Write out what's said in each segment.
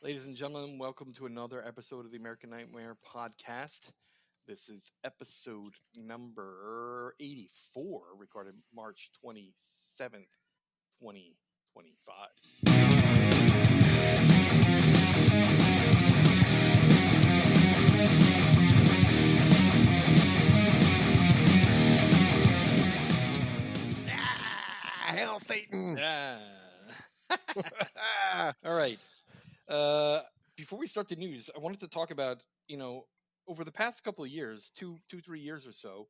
Ladies and gentlemen, welcome to another episode of the American Nightmare podcast. This is episode number 84, recorded March 27th, 2025. Hail Satan! Yeah. All right. Uh, Before we start the news, I wanted to talk about, over the past couple of years, 3 years or so,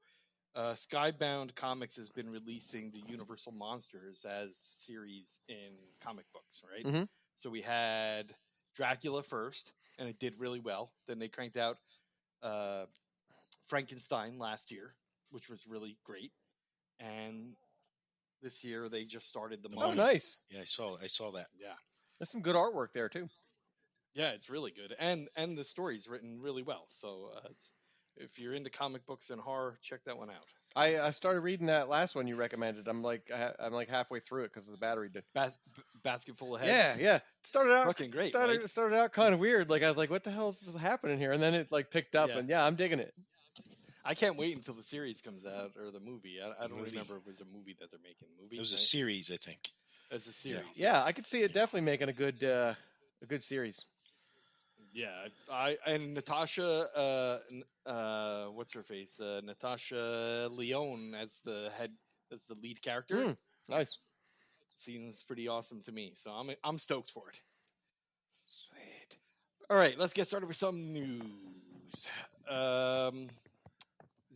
Skybound Comics has been releasing the Universal Monsters as series in comic books, right? hmm So we had Dracula first, and it did really well. Then they cranked out uh, Frankenstein last year, which was really great. And this year they just started the Oh, Mummy. nice. Yeah, I saw that. Yeah, There's some good artwork there too. yeah, it's really good, and the story's written really well. So if you're into comic books and horror, check that one out. I started reading that last one you recommended. I'm like halfway through it because of the battery. Basket full of heads. Yeah. It started out Fucking great, Started right? it started out kind of weird. Like I was like, what the hell's happening here? And then it like picked up, Yeah. and yeah, I'm digging it. I can't wait until the series comes out or the movie. I don't movie. remember if it was a movie that they're making. Movie. It was a right? series, I think. As a series. Yeah, I could see it definitely making a good series. Yeah. I and Natasha. What's her face? Natasha Leone as the lead character. Mm, nice. Seems pretty awesome to me. So I'm stoked for it. Sweet. All right, let's get started with some news. Um,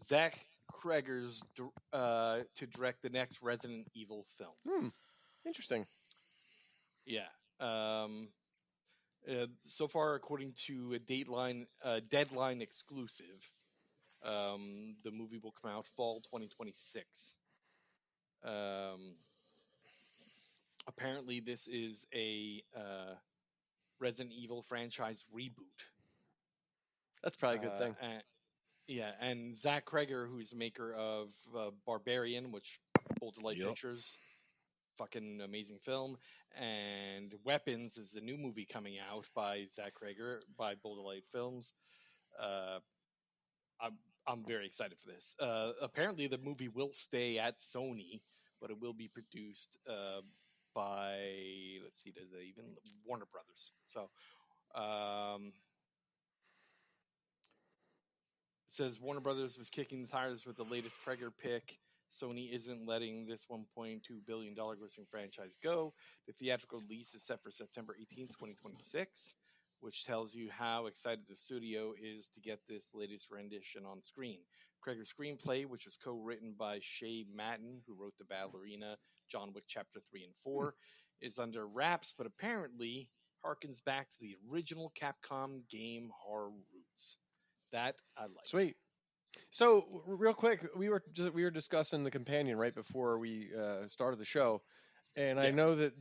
Zach Cregger's to direct the next Resident Evil film. Interesting. Yeah. So far, according to a Deadline exclusive, the movie will come out fall 2026. Um, Apparently, this is a Resident Evil franchise reboot. That's probably a good thing. Yeah, and Zach Cregger, who's the maker of Barbarian, which Bold Light Yep. Pictures, fucking amazing film, and Weapons is the new movie coming out by Zach Cregger by Bold Light Films. Uh, I'm very excited for this. Apparently, the movie will stay at Sony, but it will be produced by let's see, does it even Warner Brothers? So. It says Warner Brothers was kicking the tires with the latest Cregger pick. Sony isn't letting this $1.2 billion grossing franchise go. The theatrical release is set for September 18th, 2026, which tells you how excited the studio is to get this latest rendition on screen. Cregger's screenplay, which was co-written by Shay Matten, who wrote The Ballerina, John Wick Chapter 3 and 4, is under wraps, but apparently harkens back to the original Capcom game horror roots. That I like. Sweet. So real quick, we were discussing the companion right before we started the show, and I Yeah. know that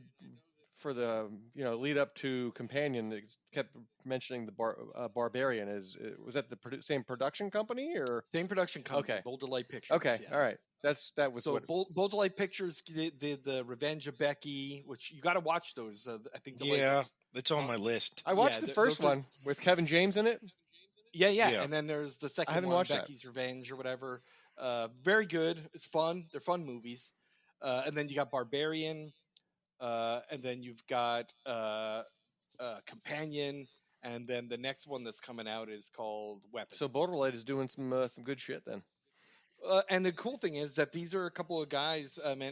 for the lead up to companion, it kept mentioning the Barbarian. Was that the same production company or? Same production company, Okay. Boulder Light Pictures. Okay, yeah. all right. That was So what. Boulder Light Pictures did the Revenge of Becky, which you got to watch those. I think. Yeah, it's on my list. I watched yeah, the th- first those are- one with Kevin James in it. Yeah, Yeah. and then there's the second haven't one, watched that. Becky's Revenge or whatever. Very good. It's fun. They're fun movies. And then you got Barbarian, and then you've got Companion, and then the next one that's coming out is called Weapons. So Borderlight is doing some good shit then. And the cool thing is that these are a couple of guys. And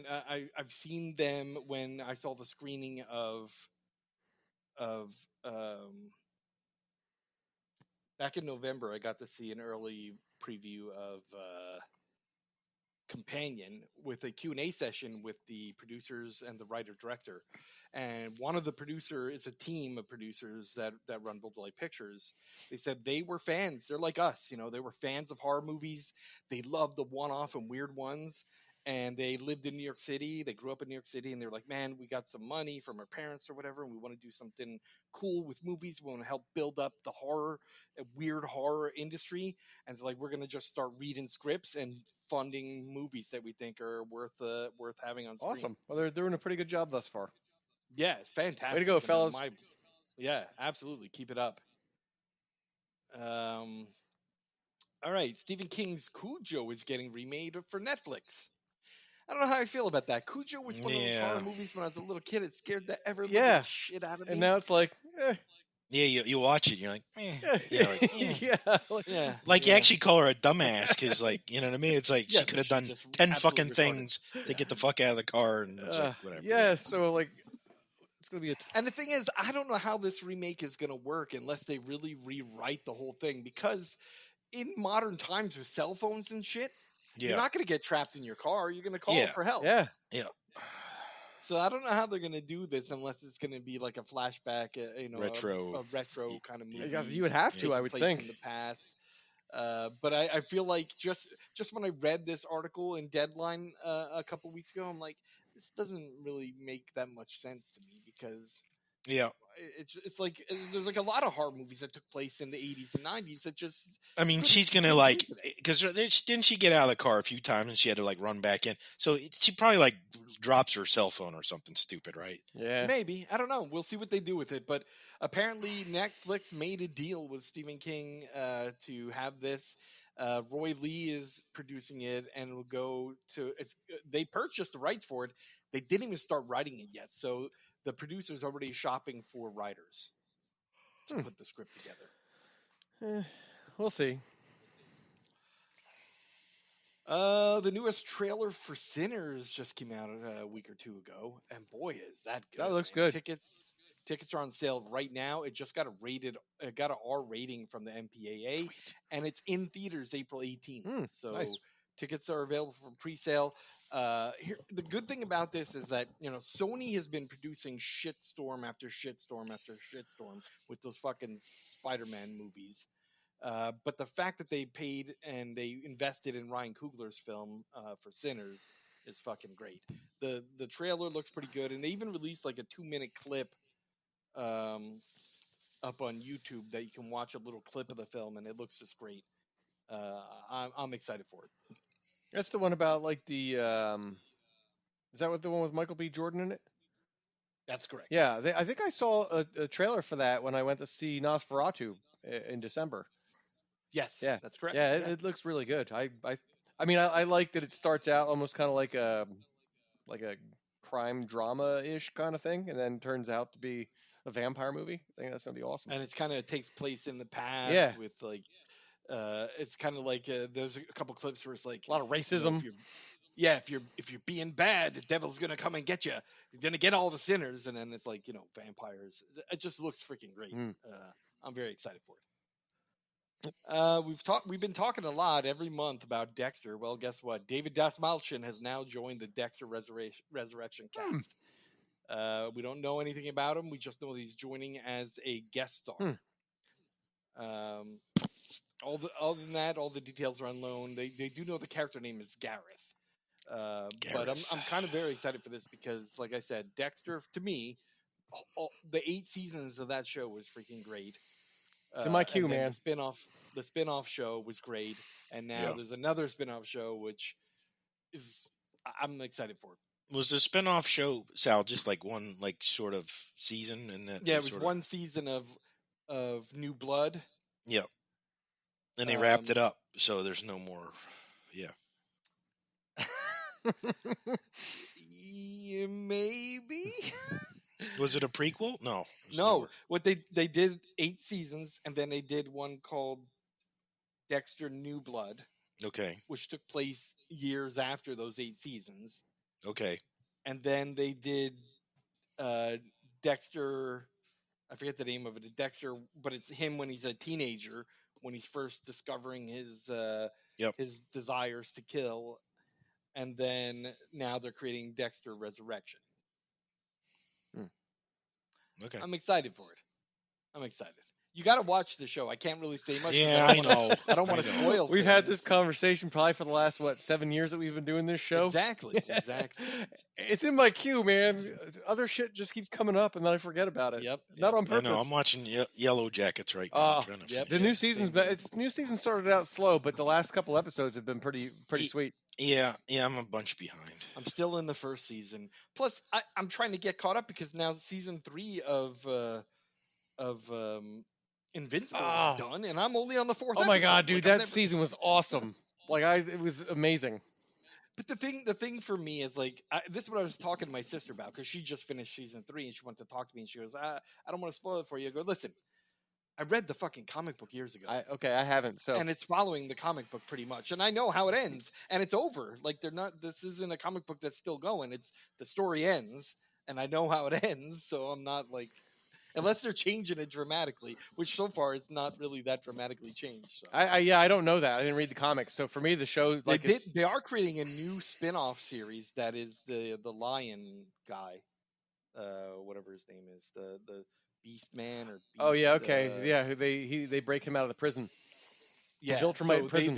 I've seen them when I saw the screening of back in November. I got to see an early preview of Companion with a Q&A session with the producers and the writer director. And one of the producer is a team of producers that run Bold Light Pictures. They said they were fans. They're like us, they were fans of horror movies. They loved the one-off and weird ones. And they lived in New York City. They grew up in New York City, and they're like, man, we got some money from our parents or whatever, and we want to do something cool with movies. We want to help build up the weird horror industry. And so, like, we're going to just start reading scripts and funding movies that we think are worth having on screen. Awesome. Well, they're doing a pretty good job thus far. Yeah, it's fantastic. Way to go, I mean, fellas. Yeah, absolutely. Keep it up. Um, all right, Stephen King's Cujo is getting remade for Netflix. I don't know how I feel about that. Cujo was one of those horror Yeah. movies when I was a little kid. It scared the ever living Yeah, shit out of and me. now it's like, Yeah, you watch it, you're like, yeah, like, yeah, like, Yeah, like you yeah. actually call her a dumbass because, like, you know what I mean? It's like Yeah, she could but have she's done just 10 absolutely fucking retarded. things to Yeah. get the fuck out of the car, and it's like, whatever. yeah. So like, it's gonna be a And the thing is, I don't know how this remake is going to work unless they really rewrite the whole thing. Because in modern times with cell phones and shit, you're Yeah, not going to get trapped in your car. You're going to call Yeah. for help. yeah. yeah. So I don't know how they're going to do this unless it's going to be like a flashback, Retro. a retro kind of movie. You would have to, taking I would place think. in the past. But I feel like just when I read this article in Deadline a couple weeks ago, I'm like, this doesn't really make that much sense to me because Yeah. it's like there's like a lot of horror movies that took place in the 80s and 90s that just I mean, couldn't- she's gonna couldn't like, do today. because didn't she get out of the car a few times and she had to like run back in? So she probably like drops her cell phone or something stupid, right? Yeah. Maybe, I don't know. We'll see what they do with it. But apparently, Netflix made a deal with Stephen King to have this. Roy Lee is producing it, and it'll go to. They purchased the rights for it. They didn't even start writing it yet, so the producer's already shopping for writers to put the script together. We'll see. The newest trailer for Sinners just came out a week or two ago, and boy, is that good! That looks man. good. Tickets are on sale right now. It just got it got an R rating from the MPAA, Sweet. and it's in theaters April 18th. So nice. tickets are available for pre-sale. Here, the good thing about this is that Sony has been producing shitstorm after shitstorm after shitstorm with those fucking Spider-Man movies. But the fact that they paid and they invested in Ryan Coogler's film for Sinners is fucking great. The trailer looks pretty good, and they even released like a 2-minute clip up on YouTube that you can watch a little clip of the film, and it looks just great. I'm excited for it. That's the one about like the. Is that what the one with Michael B. Jordan in it? That's correct. Yeah, I think I saw a trailer for that when I went to see Nosferatu in December. Yes. Yeah, That's correct. Yeah, it looks really good. I mean, I like that it starts out almost kind of like a crime drama ish kind of thing, and then turns out to be a vampire movie. I think that's gonna be awesome. And it's kind of takes place in the past. Yeah. With like, it's kind of like there's a couple clips where it's like A lot of racism. if you're being bad, the devil's gonna come and get you. You're gonna get all the sinners, and then it's like vampires. It just looks freaking great. I'm very excited for it. We've been talking a lot every month about Dexter. Well, guess what? David Dastmalchian has now joined the Dexter Resurrection cast. We don't know anything about him. We just know that he's joining as a guest star. Other than that, all the details are unknown. They do know the character name is Gareth. But I'm kind of very excited for this because, like I said, Dexter, to me, the 8 seasons of that show was freaking great. It's in my queue, man. The spin-off show was great, and now there's another spin-off show which is I'm excited for. Was the spinoff show, Sal, just like one sort of season? Yeah, it was one season of New Blood. Yeah. And they wrapped it up, so there's no more. Yeah. Yeah, maybe. Was it a prequel? No. No. What they did 8 seasons, and then they did one called Dexter New Blood. Okay. Which took place years after those 8 seasons. Okay. And then they did Dexter. I forget the name of it. Dexter, but it's him when he's a teenager, when he's first discovering his desires to kill. And then now they're creating Dexter Resurrection. Okay. I'm excited for it. I'm excited. You got to watch the show. I can't really say much. Yeah, I know. I don't want to spoil. We've had this conversation probably for the last 7 years that we've been doing this show. Exactly. It's in my queue, man. Other shit just keeps coming up, and then I forget about it. Yep. Not on purpose. I know. I'm watching Yellow Jackets right now. The new season's new season started out slow, but the last couple episodes have been pretty sweet. Yeah, I'm a bunch behind. I'm still in the first season. Plus, I'm trying to get caught up because now season 3 of Invincible Oh. is done, and I'm only on the fourth. Oh my episode. god, dude, Like, that season was awesome. It was amazing. But the thing for me is like this is what I was talking to my sister about because she just finished season 3 and she wants to talk to me and she goes, I don't want to spoil it for you. I go, listen, I read the fucking comic book years ago. I haven't. So and it's following the comic book pretty much, and I know how it ends, and it's over. Like they're not. This isn't a comic book that's still going. It's the story ends, and I know how it ends, so I'm not like. Unless they're changing it dramatically, which so far it's not really that dramatically changed. So. I don't know that. I didn't read the comics, so for me the show They are creating a new spin-off series that is the lion guy, whatever his name is, the Beast Man or. Beast, oh yeah, okay, yeah. They break him out of the prison. Yeah, Viltrumite prison.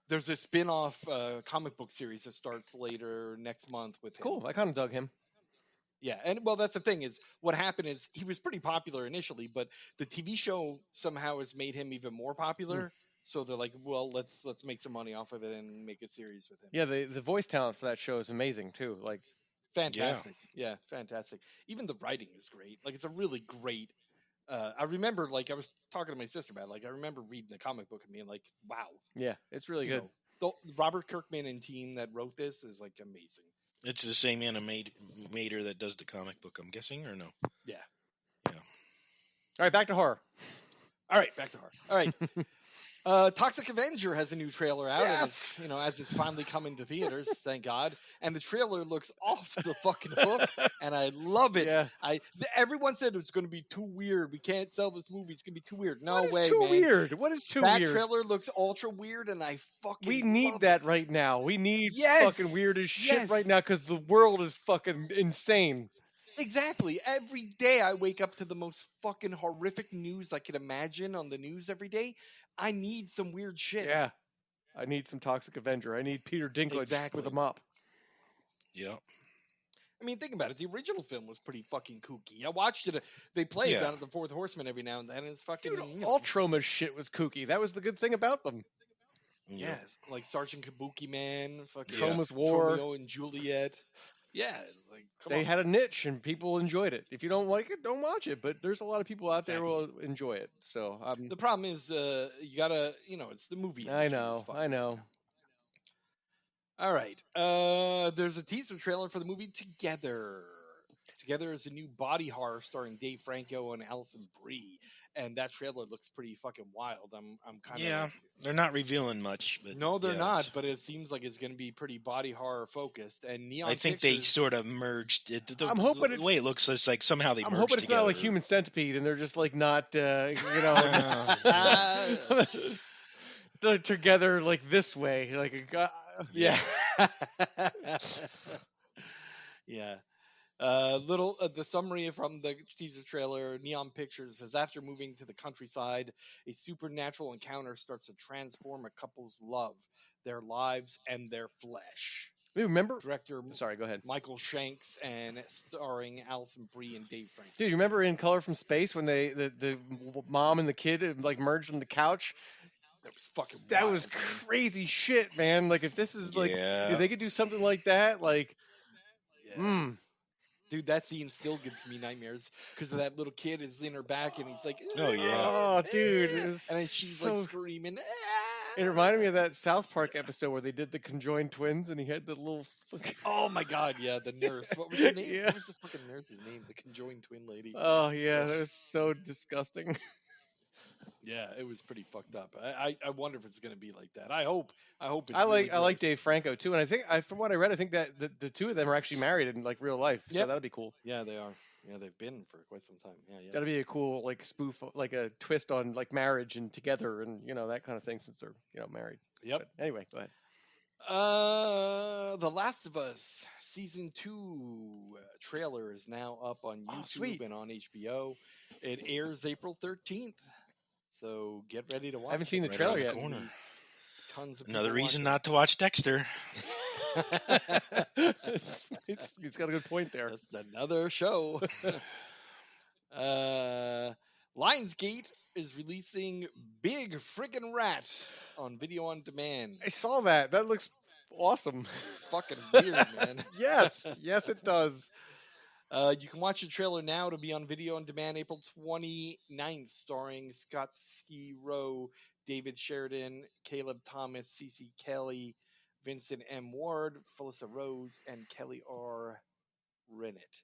There's a spin-off comic book series that starts later next month with him. Cool. I kind of dug him. Yeah, and well, that's the thing is what happened is he was pretty popular initially, but the TV show somehow has made him even more popular. So they're like, well, let's make some money off of it and make a series with him. Yeah, the voice talent for that show is amazing too. Like, fantastic. Yeah, fantastic. Even the writing is great. Like, it's a really great. I remember, like, I was talking to my sister about it. Like, I remember reading the comic book and being like, wow. Yeah, it's really good. The Robert Kirkman and team that wrote this is like amazing. It's the same animator that does the comic book, I'm guessing, or no? Yeah. All right, back to horror. All right, back to horror. All right. Toxic Avenger has a new trailer out. Yes! As it's finally coming to theaters, thank God. And the trailer looks off the fucking hook, and I love it. Yeah. Everyone said it's going to be too weird. We can't sell this movie. It's going to be too weird. No What way, is too man. weird? What is too weird? That trailer looks ultra weird, and I fucking We need love that it. right now. We need fucking weird as shit Yes. right now because the world is fucking insane. Exactly. Every day I wake up to the most fucking horrific news I could imagine on the news every day. I need some weird shit. Yeah. I need some Toxic Avenger. I need Peter Dinklage with a mop. Yeah. I mean, think about it. The original film was pretty fucking kooky. I watched it. They play it down at the Fourth Horseman every now and then. And it's fucking. Dude, all Troma's shit was kooky. That was the good thing about them. Yeah, like Sergeant Kabuki Man, fucking Troma's War, Romeo and Juliet. Yeah, like they had a niche and people enjoyed it. If you don't like it, don't watch it. But there's a lot of people out there who will enjoy it. So the problem is, you gotta, it's the movie. I know. All right. There's a teaser trailer for the movie Together. Together is a new body horror starring Dave Franco and Alison Brie, and that trailer looks pretty fucking wild. I'm kind of they're not revealing much. But no, they're not. But it seems like it's going to be pretty body horror focused. And Neon. I think Pictures, they sort of merged it. I'm hoping the way it looks is like somehow they. I'm merged hoping it's together. not like Human Centipede, and they're just like not, together like this way, like yeah. Yeah. The summary from the teaser trailer, Neon Pictures says after moving to the countryside, a supernatural encounter starts to transform a couple's love, their lives, and their flesh. Remember? Director Sorry, go ahead. Michael Shanks and starring Alison Brie and Dave Franco. Dude, you remember in Color from Space when the mom and the kid like merged on the couch? That was fucking That wild, was man. Crazy shit, man. Like if this is like if they could do something like that, like Dude, that scene still gives me nightmares because of that little kid is in her back and he's like, oh yeah, oh dude, and then she's like screaming. It reminded me of that South Park episode where they did the conjoined twins and he had the little. Oh my god, yeah, the nurse. What was her name? What was the fucking nurse's name? The conjoined twin lady. Oh yeah, that was so disgusting. Yeah, it was pretty fucked up. I wonder if it's gonna be like that. I hope. It's I really like gross. Dave Franco too, and I think from what I read, I think that the two of them are actually married in like real life. So that'd be cool. Yeah, they are. Yeah, they've been for quite some time. Yeah. That'd be a cool like spoof, like a twist on like marriage and together and that kind of thing since they're married. Yep. But anyway, go ahead. The Last of Us season 2 trailer is now up on YouTube and on HBO. It airs April 13th. So get ready to watch. I haven't seen the Right trailer around yet. the corner. Tons of Another people reason watching. not to watch Dexter. It's got a good point there. That's another show. Lionsgate is releasing Big Friggin' Rat on video on demand. I saw that. That looks awesome. Fucking weird, man. Yes, it does. You can watch the trailer now. It'll be on video on demand April 29th, starring Scott Ski Rowe, David Sheridan, Caleb Thomas, Cece Kelly, Vincent M. Ward, Felissa Rose, and Kelly R. Rennett.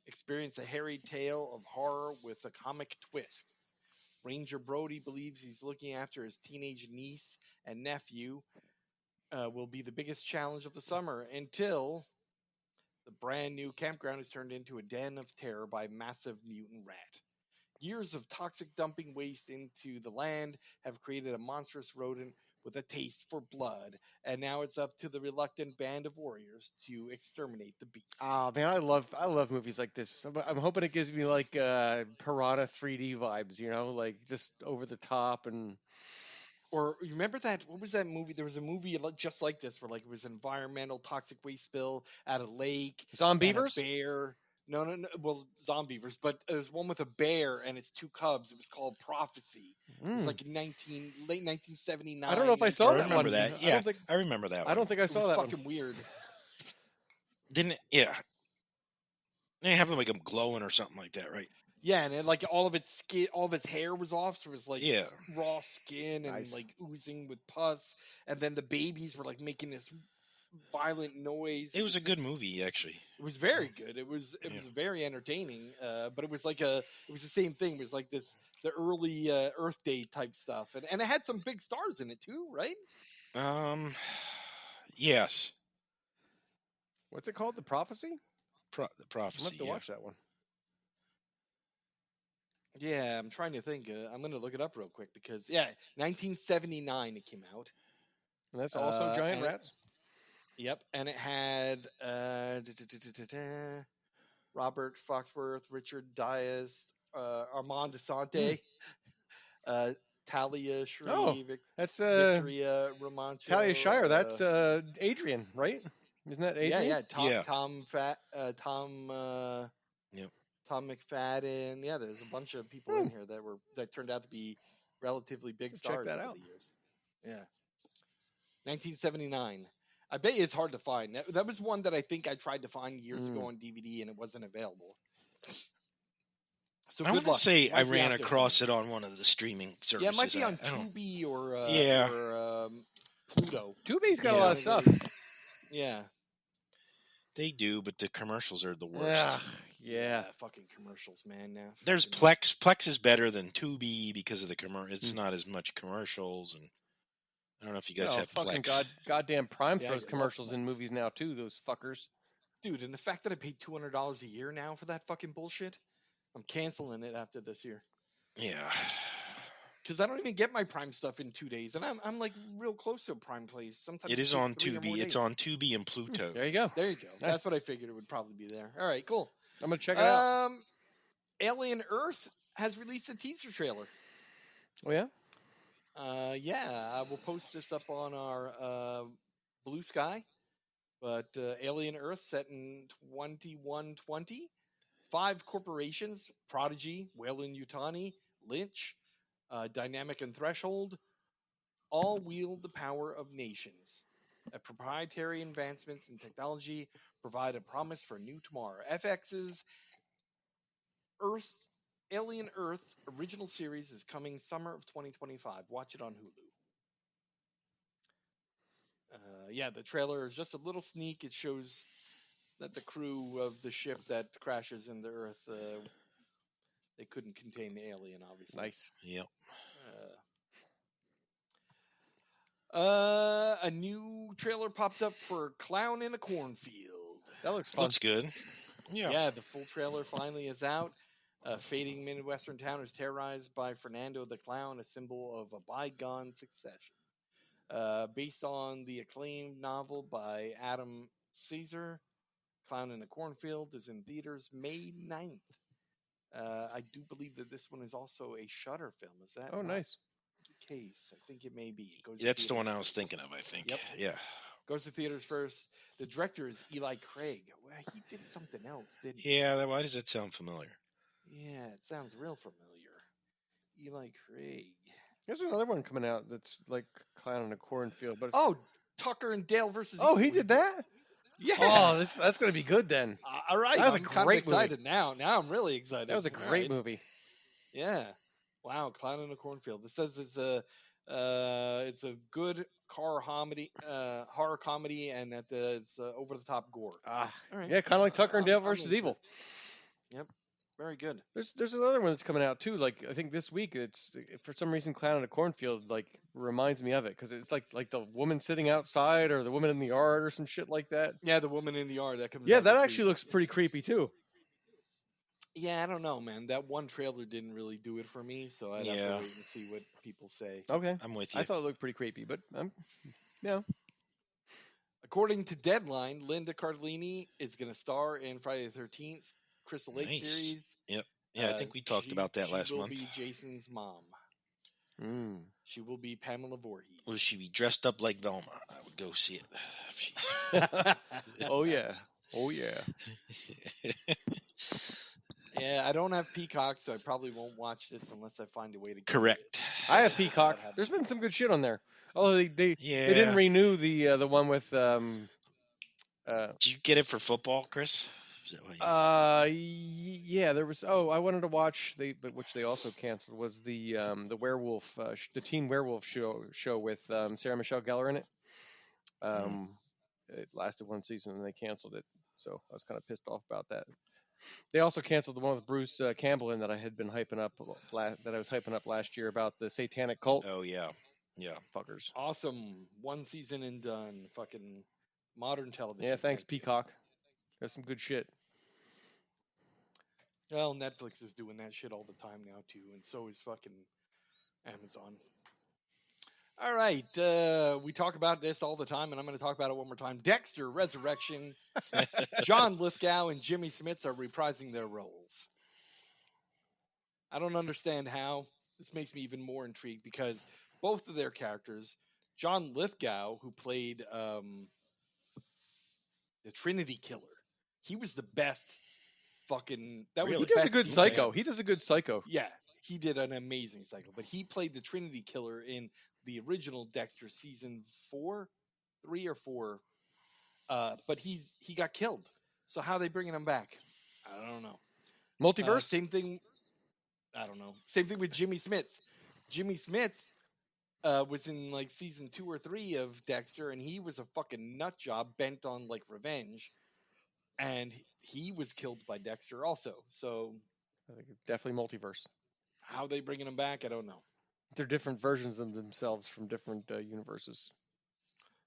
Experience a hairy tale of horror with a comic twist. Ranger Brody believes he's looking after his teenage niece and nephew. Will be the biggest challenge of the summer until the brand new campground is turned into a den of terror by massive mutant rat. Years of toxic dumping waste into the land have created a monstrous rodent with a taste for blood, and now it's up to the reluctant band of warriors to exterminate the beast. Oh man, I love movies like this. I'm hoping it gives me like Piranha 3D vibes, like just over the top and Or you remember that? What was that movie? There was a movie just like this, where like it was an environmental toxic waste spill at a lake, and a Zombievers. bear. No, no, no. Well, zombievers, but there's one with a bear and its two cubs. It was called Prophecy. It was like in late 1979. I don't know if I saw I that remember one. that. Yeah, I remember that one. I don't think I It saw was that fucking one. weird. Didn't it? Yeah. They have them like them glowing or something like that, right? Yeah, and like all of its skin, all of its hair was off, so it was like Yeah. raw skin and Nice. like oozing with pus. And then the babies were like making this violent noise. It was a good movie, actually. It was very good. It was very entertaining. But it was like it was the same thing. It was like the early Earth Day type stuff, and it had some big stars in it too, right? Yes. What's it called? The Prophecy? The I'm gonna Prophecy. have to watch that one. Yeah, I'm trying to think. I'm gonna look it up real quick because 1979 it came out. And that's also giant and- rats. Yep, and it had Robert Foxworth, Richard Diaz, Armand Asante, Talia Shri, Oh, That's Victoria Romancho. Talia Shire. That's Adrian, right? Isn't that Adrian? Yeah, Tom, Yeah. Tom Tom McFadden. Yeah, there's a bunch of people in here that turned out to be relatively big Check stars that over out. the years. Yeah, 1979. I bet you it's hard to find. That was one that I think I tried to find years ago on DVD and it wasn't available. So I good want to luck. say I Might be an out there across somewhere. it on one of the streaming services. Yeah, it might be on I don't- Tubi or Yeah. Pluto. Tubi's got a Yeah. lot of stuff. Yeah. They do, but the commercials are the worst. Yeah. Fucking commercials, man. Now There's fucking- Plex. Plex is better than Tubi because of the commercial. It's not as much commercials, and I don't know if you guys have fucking Plex. goddamn Prime Yeah, throws I love commercials in Plex. movies now too. Those fuckers. Dude, and the fact that I paid $200 a year now for that fucking bullshit, I'm canceling it after this year. Yeah. Because I don't even get my Prime stuff in 2 days, and I'm like real close to a Prime place. Sometimes It is takes on 3 or more Tubi. It's days. on Tubi and Pluto. There you go. There you go. That's what I figured it would probably be there. All right, cool. I'm gonna check it out. Alien Earth has released a teaser trailer. Oh yeah. We'll post this up on our Blue Sky. But Alien Earth set in 2120. 5 corporations: Prodigy, Whalen Yutani, Lynch, Dynamic and Threshold, all wield the power of nations. Proprietary advancements in technology provide a promise for a new tomorrow. FX's Alien Earth original series is coming summer of 2025. Watch it on Hulu. The trailer is just a little sneak. It shows that the crew of the ship that crashes into Earth, they couldn't contain the alien, obviously. Nice. Yep. A new trailer popped up for Clown in a Cornfield. That looks fun. Looks good. Yeah. Yeah, the full trailer finally is out. A fading Midwestern town is terrorized by Fernando the Clown, a symbol of a bygone succession. Based on the acclaimed novel by Adam Caesar, Clown in a Cornfield is in theaters May 9th. I do believe that this one is also a Shudder film. Is that Oh, not nice. the case? I think it may be. It goes to That's the theaters one I was first. thinking of, I think. Yep. Yeah. Goes to theaters first. The director is Eli Craig. Well, he did something else, didn't he? Yeah, why does that sound familiar? Yeah, it sounds real familiar. Eli Craig. There's another one coming out that's like Clown in a Cornfield, but it's... Oh, Tucker and Dale versus Oh, Evil. he did that? Yeah. Oh, that's gonna be good then. All right. That was a I'm kind of great movie. excited now. Now I'm really excited. That was a All great right. movie. Yeah. Wow. Clown in a cornfield. It says it's a good horror comedy, and that it's over the top gore. Ah, All right. yeah, kind of like Tucker and Dale versus into Evil. it. Yep. Very good. There's another one that's coming out too. Like I think this week, it's for some reason Clown in a Cornfield like reminds me of it because it's like the woman sitting outside or the woman in the yard or some shit like that. Yeah, the woman in the yard that comes. Yeah, out that this actually week. looks pretty creepy too. Yeah, I don't know, man. That one trailer didn't really do it for me, so I'd have Yeah. to wait and see what people say. Okay, I'm with you. I thought it looked pretty creepy, but yeah. According to Deadline, Linda Cardellini is going to star in Friday the 13th Crystal Lake Nice. series. Yep. Yeah, I think we talked about that last She will month. be Jason's mom. Mm. She will be Pamela Voorhees. Will she be dressed up like Velma? I would go see it. Jeez. Oh yeah. Oh yeah. Yeah, I don't have Peacock, so I probably won't watch this unless I find a way to get Correct. it. I have Peacock. There's been some good shit on there. Although they Yeah. didn't renew the one with Did you get it for football, Chris? Is that what yeah, there was. Oh, I wanted to watch which they also canceled was the werewolf, the teen werewolf show with Sarah Michelle Gellar in it. It lasted one season and they canceled it, so I was kind of pissed off about that. They also canceled the one with Bruce Campbell in that I had been hyping up last year about the satanic cult. Oh yeah, yeah. Fuckers. Awesome. One season and done. Fucking modern television. Yeah, thanks right? Peacock. Got some good shit. Well, Netflix is doing that shit all the time now too, and so is fucking Amazon. All right, we talk about this all the time, and I'm going to talk about it one more time. Dexter Resurrection. John Lithgow and Jimmy Smits are reprising their roles. I don't understand how. This makes me even more intrigued because both of their characters, John Lithgow, who played the Trinity Killer, he was the best fucking. That Really? was He the does a best good scene. psycho. He does a good psycho. Yeah, he did an amazing psycho, but he played the Trinity Killer in the original Dexter season 3 or 4. But he got killed. So how are they bringing him back? I don't know. Multiverse? Same thing. I don't know. Same thing with Jimmy Smits. Jimmy Smits was in like season 2 or 3 of Dexter, and he was a fucking nut job bent on like revenge, and he was killed by Dexter also. So I think definitely multiverse. how they bringing him back? I don't know. They're different versions of themselves from different universes.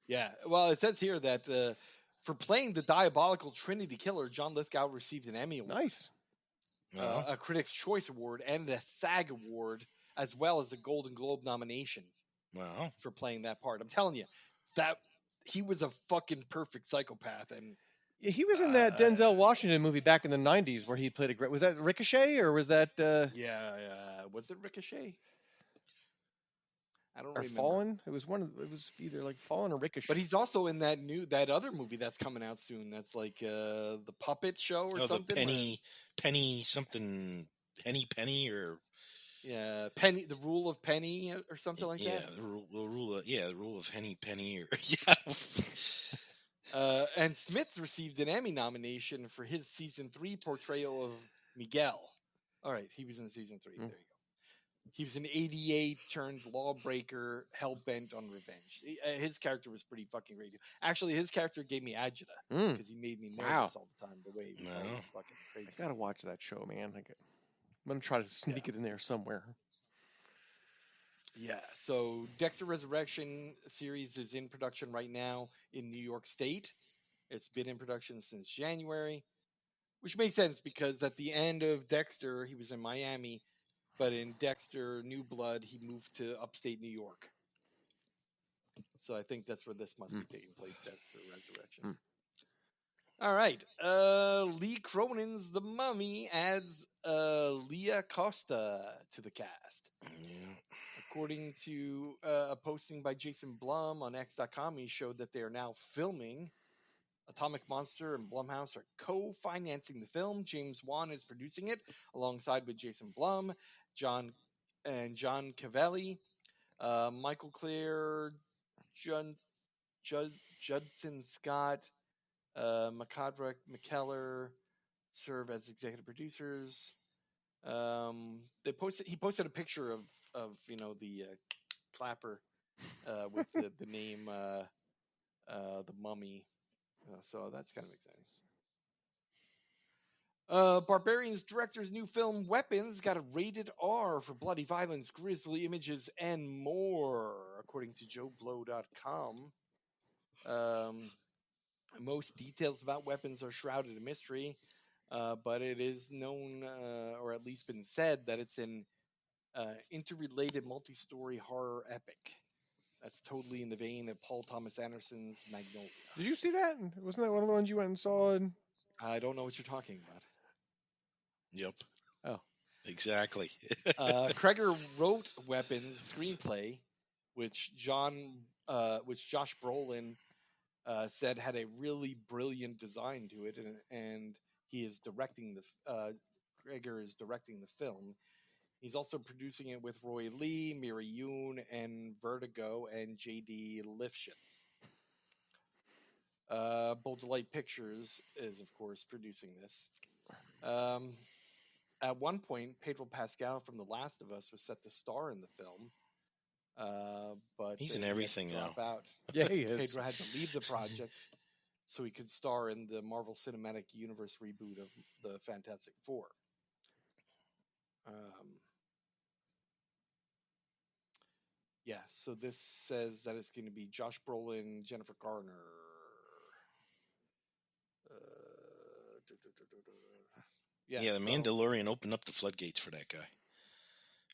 Yeah. Well, it says here that for playing the diabolical Trinity Killer, John Lithgow received an Emmy Award, Nice. No. a Critics' Choice Award, and a SAG Award, as well as a Golden Globe nomination Wow. for playing that part. I'm telling you, that he was a fucking perfect psychopath, and Yeah, he was in that Denzel Washington movie back in the '90s where he played a great. Was that Ricochet or was that yeah, was it Ricochet? I don't or remember. Fallen? It was one. It was either like Fallen or Ricochet. But he's also in that other movie that's coming out soon. That's like the Puppet Show or Oh, something. the penny something, Penny or Yeah, Penny, the Rule of Penny or something like yeah, that. the rule of Penny or yeah. And Smith received an Emmy nomination for his season 3 portrayal of Miguel. All right, he was in season 3. There you go. He was an 88 turned lawbreaker, hell bent on revenge. His character was pretty fucking great. Actually, his character gave me agita because he made me nervous all the time. The way he was fucking crazy. I gotta watch that show, man. I'm gonna try to sneak it in there somewhere. Yeah, so Dexter Resurrection series is in production right now in New York State. It's been in production since January, which makes sense because at the end of Dexter, he was in Miami, but in Dexter New Blood, he moved to upstate New York. So I think that's where this must be taking place, Dexter Resurrection. All right. Lee Cronin's The Mummy adds Leah Costa to the cast. Yeah. According to a posting by Jason Blum on X.com, he showed that they are now filming. Atomic Monster and Blumhouse are co-financing the film. James Wan is producing it alongside with Jason Blum, John Cavelli, Michael Clear, Judson Scott, McCodrick, McKellar serve as executive producers. He posted a picture of the clapper with the name the mummy. So that's kind of exciting. Barbarian's director's new film Weapons got a rated R for bloody violence, grisly images, and more, according to JoeBlow.com. Most details about Weapons are shrouded in mystery, but it is known, or at least been said, that it's an interrelated multi-story horror epic. That's totally in the vein of Paul Thomas Anderson's Magnolia. Did you see that? Wasn't that one of the ones you went and saw? I don't know what you're talking about. Yep. Oh. Exactly. Cregger wrote Weapons screenplay, which Josh Brolin said had a really brilliant design to it, and he is directing Cregger is directing the film. He's also producing it with Roy Lee, Miri Yoon, and Vertigo, and J.D. Lifshitz. Bold Light Pictures is, of course, producing this. At one point, Pedro Pascal from The Last of Us was set to star in the film, but he's in everything now. Out. Yeah, he is. Pedro had to leave the project so he could star in the Marvel Cinematic Universe reboot of the Fantastic Four. Yeah, so this says that it's going to be Josh Brolin, Jennifer Garner. Yeah, the Mandalorian opened up the floodgates for that guy.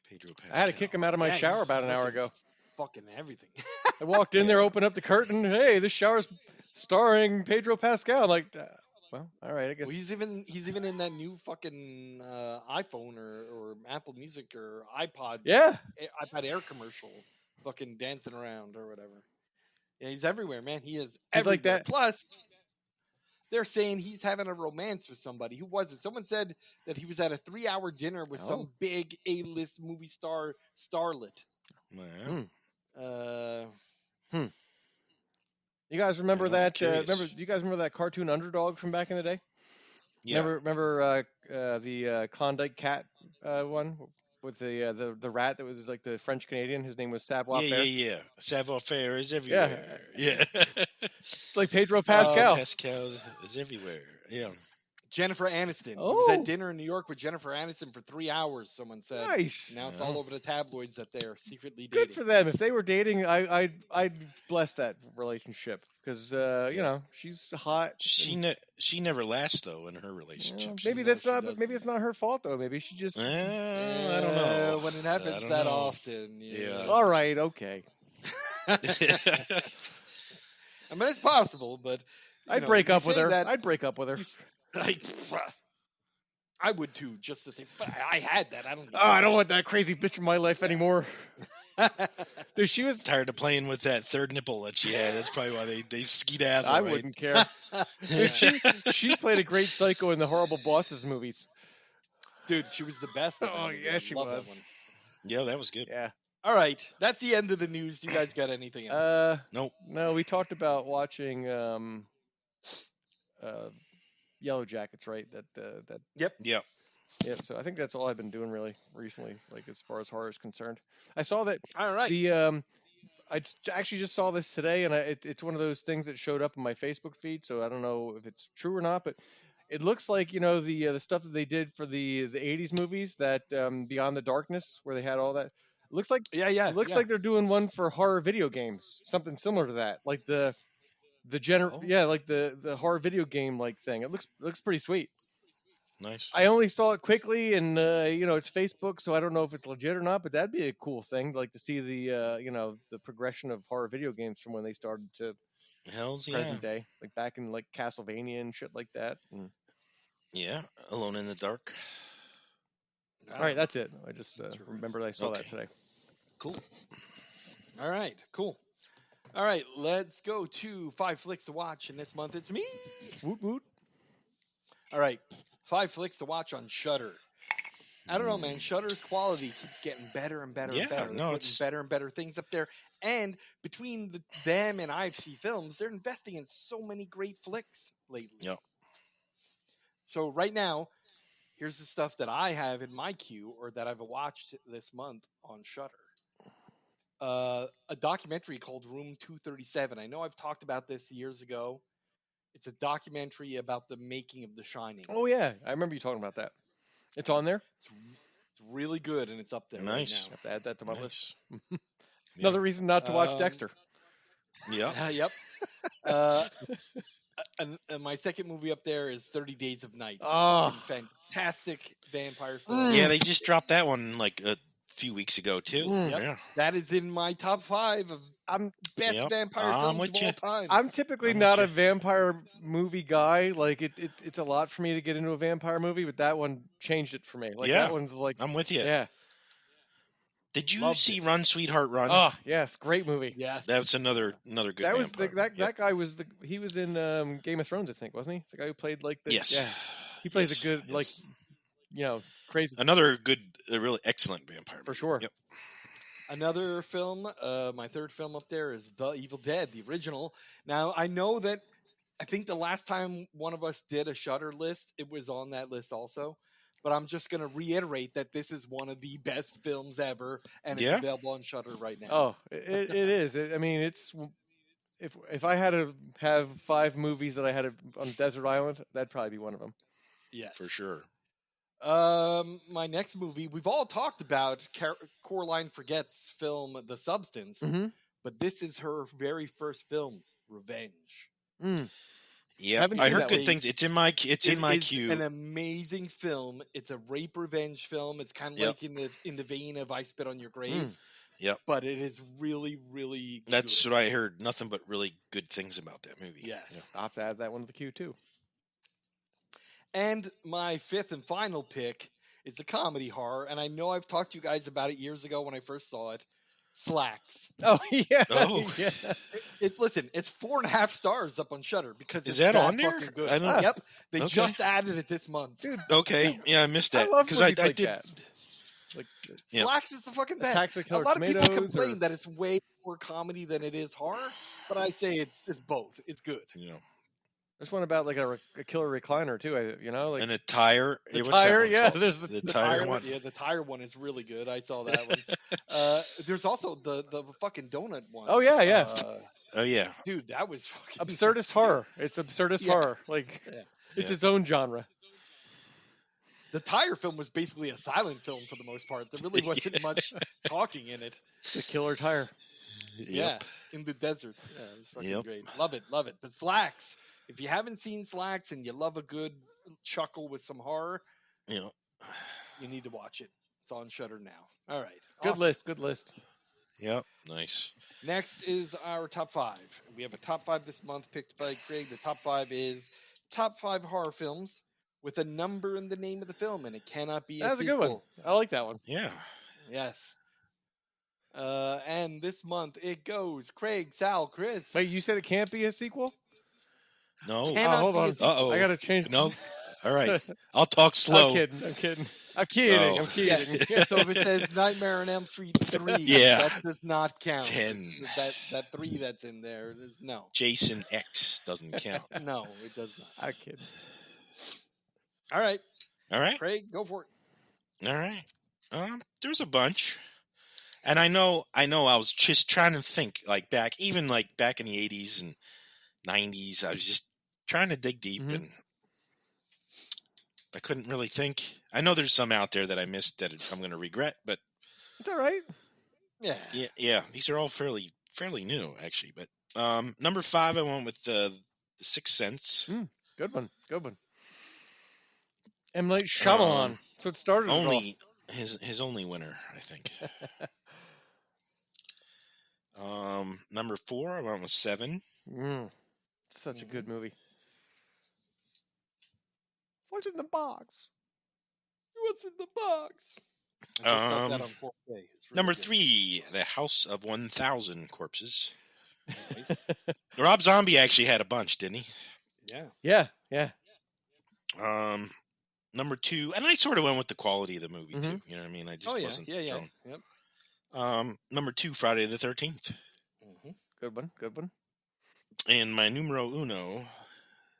Pedro Pascal. I had to kick him out of my shower about an hour ago. Fucking everything. I walked in there, opened up the curtain. Hey, this shower's starring Pedro Pascal. I'm like, well, all right, I guess. Well, he's even in that new fucking iPhone or Apple Music or iPod. Yeah. iPad Air commercial, fucking dancing around or whatever. Yeah, he's everywhere, man. He is He's everywhere. like that. Plus, they're saying he's having a romance with somebody. Who was it? Someone said that he was at a 3-hour dinner with some big A-list movie starlet. Wow. You guys remember that? You guys remember that cartoon Underdog from back in the day? Yeah. Remember the Klondike Cat one with the rat that was like the French Canadian. His name was Savoir Faire. Yeah. Savoir Faire is everywhere. Yeah. It's like Pedro Pascal. Pascal is everywhere. Yeah. Jennifer Aniston. He was at dinner in New York with Jennifer Aniston for 3 hours, someone said. Nice. Now it's all over the tabloids that they're secretly dating. Good for them. If they were dating, I'd bless that relationship because you know, she's hot. She never lasts though in her relationship. Maybe that's not. But maybe it's not her fault though. Maybe she just. I don't know. When it happens that often. Yeah. All right. Okay. I mean, it's possible, but I'd break up with her. I'd break up with her. I would too, just to say I had that. I don't. I don't want that crazy bitch in my life anymore. Dude, she was tired of playing with that third nipple that she had. That's probably why they skeet ass. I wouldn't care. Dude, she played a great psycho in the Horrible Bosses movies. Dude, she was the best. Oh yeah, she was. That one. Yeah, that was good. Yeah. All right, that's the end of the news. You guys got anything else? Nope. No, we talked about watching Yellow Jackets, right? That. Yep. Yeah. Yeah. So I think that's all I've been doing really recently, like as far as horror is concerned. I saw that. All right. I actually just saw this today, and it's one of those things that showed up in my Facebook feed. So I don't know if it's true or not, but it looks like the stuff that they did for the '80s movies, that Beyond the Darkness, where they had all that. It looks like It looks like they're doing one for horror video games, something similar to that, like the horror video game like thing. It looks pretty sweet. Nice. I only saw it quickly, and it's Facebook, so I don't know if it's legit or not. But that'd be a cool thing, like to see the the progression of horror video games from when they started to present day, like back in like Castlevania and shit like that. And... Yeah, Alone in the Dark. All right, that's it. I just remembered I saw that today. Cool. All right, cool. All right, let's go to 5 flicks to watch, and this month it's me. Woot woot. All right, 5 flicks to watch on Shudder. I don't know, man. Shudder's quality keeps getting better and better Yeah, and better. They're no, putting it's better and better things up there. And between them and IFC Films, they're investing in so many great flicks lately. Yep. So right now, here's the stuff that I have in my queue or that I've watched this month on Shudder. A documentary called Room 237. I know I've talked about this years ago. It's a documentary about the making of The Shining. Oh yeah, I remember you talking about that. It's on there. It's really good, and it's up there Nice. I have to add that to my list. nice. Another reason not to watch Um, Dexter. Yeah. right now. Yep. Uh, and my second movie up there is 30 Days of Night. Oh, Fantastic vampire film. Yeah, they just dropped that one like a few weeks ago too. Mm. Yep. Yeah. That is in my top 5 of I'm best Yep. vampire I'm films with of you. all time. I'm typically I'm not with a you. vampire movie guy. Like it's a lot for me to get into a vampire movie, but that one changed it for me. Like Yeah. that one's like, I'm with you. yeah. Did you Loved see it. Run, Sweetheart, Run? Oh yes, great movie. Yes. That's another good That was vampire. that guy was he was in Game of Thrones, I think, wasn't he? The guy who played like the Yes. yeah. He plays Yes, a good like crazy another good, a really excellent vampire for movie. sure. Yep. Another film, my third film up there is The Evil Dead, the original. Now, I know that I think the last time one of us did a Shudder list, it was on that list also. But I'm just going to reiterate that this is one of the best films ever, and it's Yeah. available on Shudder right now. Oh, it is. I mean, it's if I had to have 5 movies that I had on Desert Island, that'd probably be one of them. Yeah. For sure. My next movie, we've all talked about Coraline Forget's film, The Substance, Mm-hmm. but this is her very first film, Revenge. Yeah, Haven't I seen heard that good one. things. It's in my It is queue. an amazing film. It's a rape revenge film. It's kind of Yep. like in the vein of I Spit on Your Grave. Yep. But it is really, really That's good. what I heard. Nothing but really good things about that movie. Yes. Yeah. I'll have to add that one to the queue too. And my fifth and final pick is a comedy horror, and I know I've talked to you guys about it years ago when I first saw it. Slacks. Oh yeah. Oh. yeah. Listen, it's 4.5 stars up on Shudder because Is it's that on there? fucking good. I don't- Yep, they Okay. just added it this month. Dude, Okay. Yeah, I missed I that love because movies I like did. that. Like Yeah. Slacks is the fucking best. Attacks of A Killer lot of people Tomatoes complain or that it's way more comedy than it is horror, but I say it's both. It's good. You know, there's one about like a killer recliner too. Like and a tire. the what's that tire. one Yeah, called? there's the tire one. Yeah, the tire one is really good. I saw that one. There's also the fucking donut one. Oh yeah, yeah. Oh yeah. Dude, that was fucking Absurdist horror. It's absurdist Yeah. horror. Like Yeah. it's Yeah. its own genre. The tire film was basically a silent film for the most part. There really wasn't much talking in it. The killer tire. Yeah, in the desert. Yeah, it was fucking Yep. great. Love it, love it. But Slacks, if you haven't seen Slacks and you love a good chuckle with some horror, You know. you need to watch it. It's on Shudder now. All right. Good awesome. list. Good list. Yep. Nice. Next is our top 5. We have a top 5 this month picked by Craig. The top 5 is top 5 horror films with a number in the name of the film, and it cannot be That's a good sequel. one. I like that one. Yeah. Yes. And this month it goes Craig, Sal, Chris. Wait, you said it can't be a sequel? No. Cannot hold be a on. sequel. Uh-oh. I gotta change. No. All right. I'll talk slow. I'm kidding. I'm kidding. I'm kidding. Oh. I'm kidding. So if it says Nightmare on Elm Street 3, Yeah. that does not count. 10. That 3 that's in there is no. Jason X doesn't count. No, it does not. I'm kidding. All right, All right. Craig, go for it. All right. There's a bunch. And I know I was just trying to think back in the 80s and 90s. I was just trying to dig deep Mhm. and I couldn't really think. I know there's some out there that I missed that I'm going to regret, but It's all right. Yeah. yeah, these are all fairly new actually. But number 5, I went with the Sixth Sense. Good one. Good one. M. Night Shyamalan. So it started. it all. Only his only winner, I think. Number 4, I went with 7. Such a good movie. What's in the box? What's in the box? I just got that on 4K. It's really Number good. 3, The House of 1,000 Corpses. Nice. Rob Zombie actually had a bunch, didn't he? Yeah. Yeah. Yeah. Number 2, and I sort of went with the quality of the movie Mhm. too. You know what I mean? I just wasn't thrown. Yep. Number 2, Friday the 13th, Mm-hmm. Good one. Good one. and my numero uno,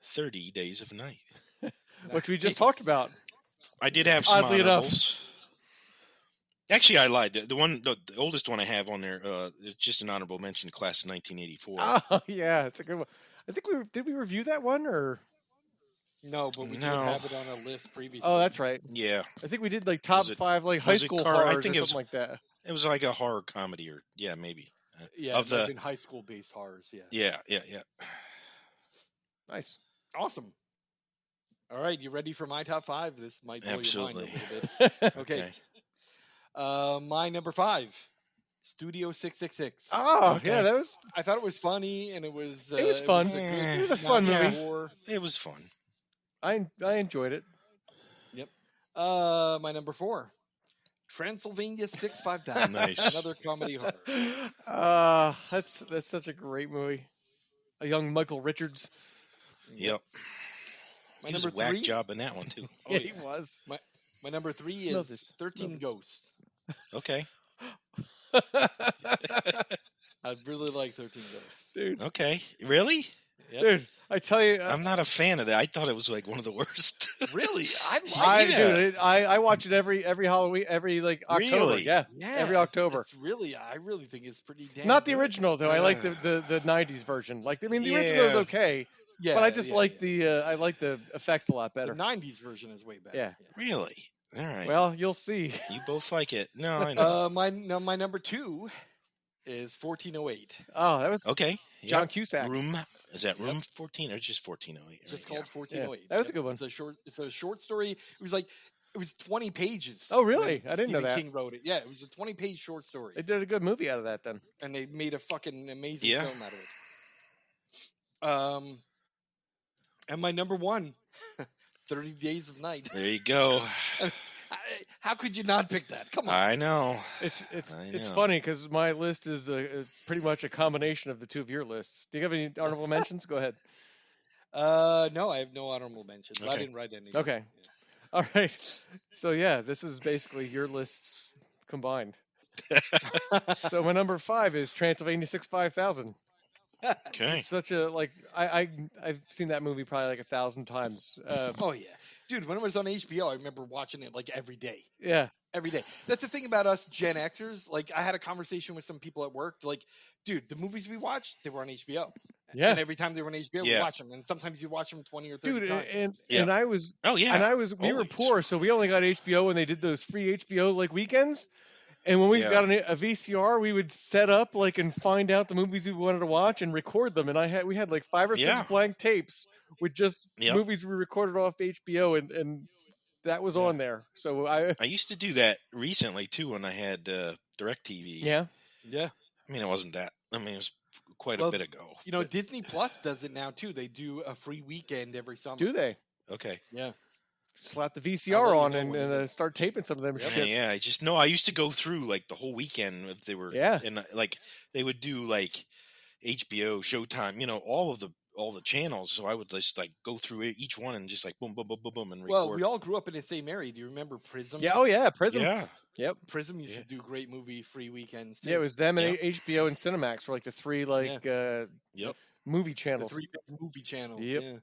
30 Days of Night. Which we just talked about. I did have some Oddly enough. honorables. Actually, I lied. The oldest one I have on there, it's just an honorable mention, class of 1984. Oh yeah, it's a good one. I think did we review that one or? No, but we did No. have it on a list previously. Oh, that's right. Yeah, I think we did like top Was it- 5 like high was it school car- I horrors think or it was- something like that. it was like a horror comedy, or maybe. Yeah, of it might have the been high school based horrors. Yeah. yeah. Nice. Awesome. All right, you ready for my top 5? This might blow Absolutely. your mind a little bit. Okay. Okay. My number 5, Studio 666. Oh Okay. yeah, that was. I thought it was funny, and it was. It was fun. It was a fun movie. It was fun. I enjoyed it. My number 4, Transylvania 65000. Nice. Another comedy horror. That's such a great movie. A young Michael Richards. Yep. My He was a number whack 3. job in that one too. Oh, yeah, yeah. he was. My number 3 Smell is this. 13 Smell Ghosts. Okay. I really like 13 Ghosts. Dude, Okay. Really? Yep. dude, I tell you, I'm not a fan of that. I thought it was like one of the worst. Really? I I like Yeah. it. dude, I watch it every Halloween, every like October. Really? Yeah, Yeah, every October. I really think it's pretty damn Not the good. original though. I like the '90s version. Like, I mean, the original is Yeah. okay, Yeah, but I just yeah, like yeah. I like the effects a lot The better. 90s version is way better. Yeah. Really? All right. Well, you'll see. You both like it. No, I know. My number 2 is 1408. Oh, that was Okay. John Yep. Cusack. Room. Is that room 14 or just 1408? It's just Right, called 1408. that was a good one. It's a short story. It was 20 pages. Oh, really? when I didn't know Stephen that. King wrote it. Yeah, it was a 20-page short story, They did a good movie out of that then. and they made a fucking amazing Yeah. film out of it. And my number 1, 30 Days of Night. There you go. How could you not pick that? Come on. I know. It's I it's know. funny because my list is pretty much a combination of the two of your lists. Do you have any honorable mentions? Go ahead. No, I have no honorable mentions. I Okay. didn't write any. Okay. All right. So yeah, this is basically your lists combined. So my number 5 is Transylvania 65000. Okay. It's such a I've seen that movie probably like 1,000 times. Oh yeah, dude. When it was on HBO, I remember watching it like every day. Yeah. Every day. That's the thing about us Gen Xers. Like, I had a conversation with some people at work. Like, dude, the movies we watched, they were on HBO. Yeah. And every time they were on HBO, we Yeah. watch them. And sometimes you watch them 20 or 30 Dude, times. and I was Oh yeah. we were Always. poor, so we only got HBO when they did those free HBO like weekends. And when we Yeah. got a VCR, we would set up like and find out the movies we wanted to watch and record them. And we had like 5 or 6 Yeah. blank tapes with just Yep. movies we recorded off HBO, and that was on there. So I used to do that recently too when I had DirecTV. yeah. Yeah. I mean, it wasn't that. I mean, it was quite a Well, bit ago. You know, but- Disney Plus does it now, too. They do a free weekend every summer. Do they okay. Yeah. slap the I'll let VCR you on know and, when and you- start taping some of them Yep. shit? Yeah, I just know I used to go through like the whole weekend if they were Yeah. and like they would do like HBO, Showtime, all the channels. So I would just like go through each one and just like boom, boom, boom, boom, boom, and record. Well, we all grew up in the same area. Do you remember Prism? Yeah. Oh yeah. Prism. yeah, Yep. Prism used Yeah. to do great movie free weekends, too. Yeah, it was them and Yeah. HBO and Cinemax were like the 3 Yep. movie the channels. 3 big movie channels. Yep. Yeah.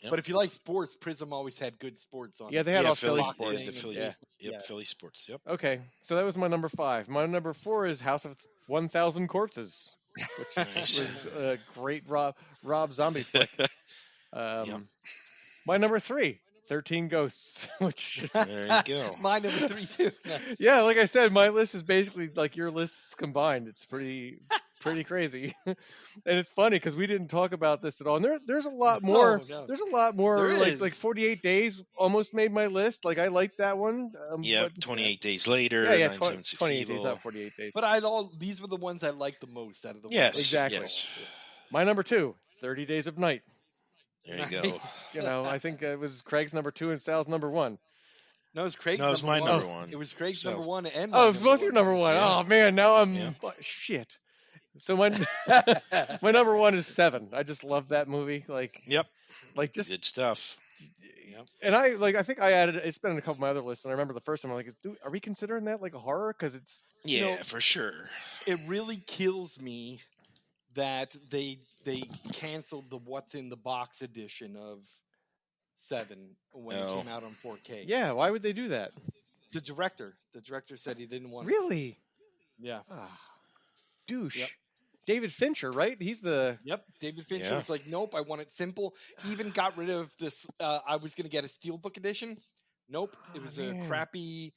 Yep. But if you like sports, Prism always had good sports on. Yeah, it. they had yeah, all Philly Philly, sports. the Philly, Yeah. yep, Philly sports. Yep. Okay, so that was my number 5. My number 4 is House of 1,000 Corpses, which Nice. was a great Rob Zombie flick. Yep. My number 3, 13 Ghosts, which There you go. My number 3 too. No. yeah, like I said, my list is basically like your lists combined. It's pretty crazy, and it's funny because we didn't talk about this at all. And there's a lot more. no. There's a lot more. There is. Like 48 Days almost made my list. Like I like that one. Yep. but- 28 days later. Yeah, 976 28 Evil. days, not 48 days. But these were the ones I liked the most out of the Yes. Exactly. Yes. My number 2, 30 Days of Night. There you go. You know, I think it was Craig's number 2 and Sal's number 1. No, it was Craig's No, it was number my one. number one. It was Craig's So- number 1 and my Oh, it's both your number 1. Yeah. Oh man, now I'm Yeah. shit. So my my number 1 is 7. I just love that movie. Like Yep. just Good stuff. Yep. And I think I added it's been in a couple of my other lists, and I remember the first time I'm like, are we considering that like a horror? Because it's Yeah, for sure. It really kills me that they canceled the What's in the Box edition of 7 when it came out on 4K. yeah. Why would they do that? The director said he didn't want it. Really? Yeah. Douche. Yep. David Fincher, right? He's the David Fincher was like, nope, I want it simple. He even got rid of this. I was going to get a steelbook edition. Nope, it was a crappy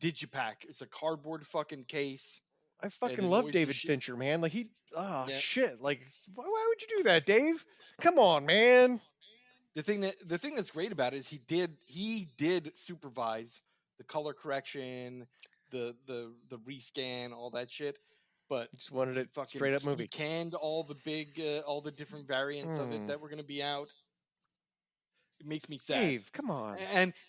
digipack. It's a cardboard fucking case. I fucking love David Fincher, man. Like shit. Like why would you do that, Dave? Come on, man. The thing that's great about it is he did supervise the color correction, the rescan, all that shit. But just wanted it straight up movie. He canned all the different variants of it that were going to be out. It makes me sad. Dave, come on.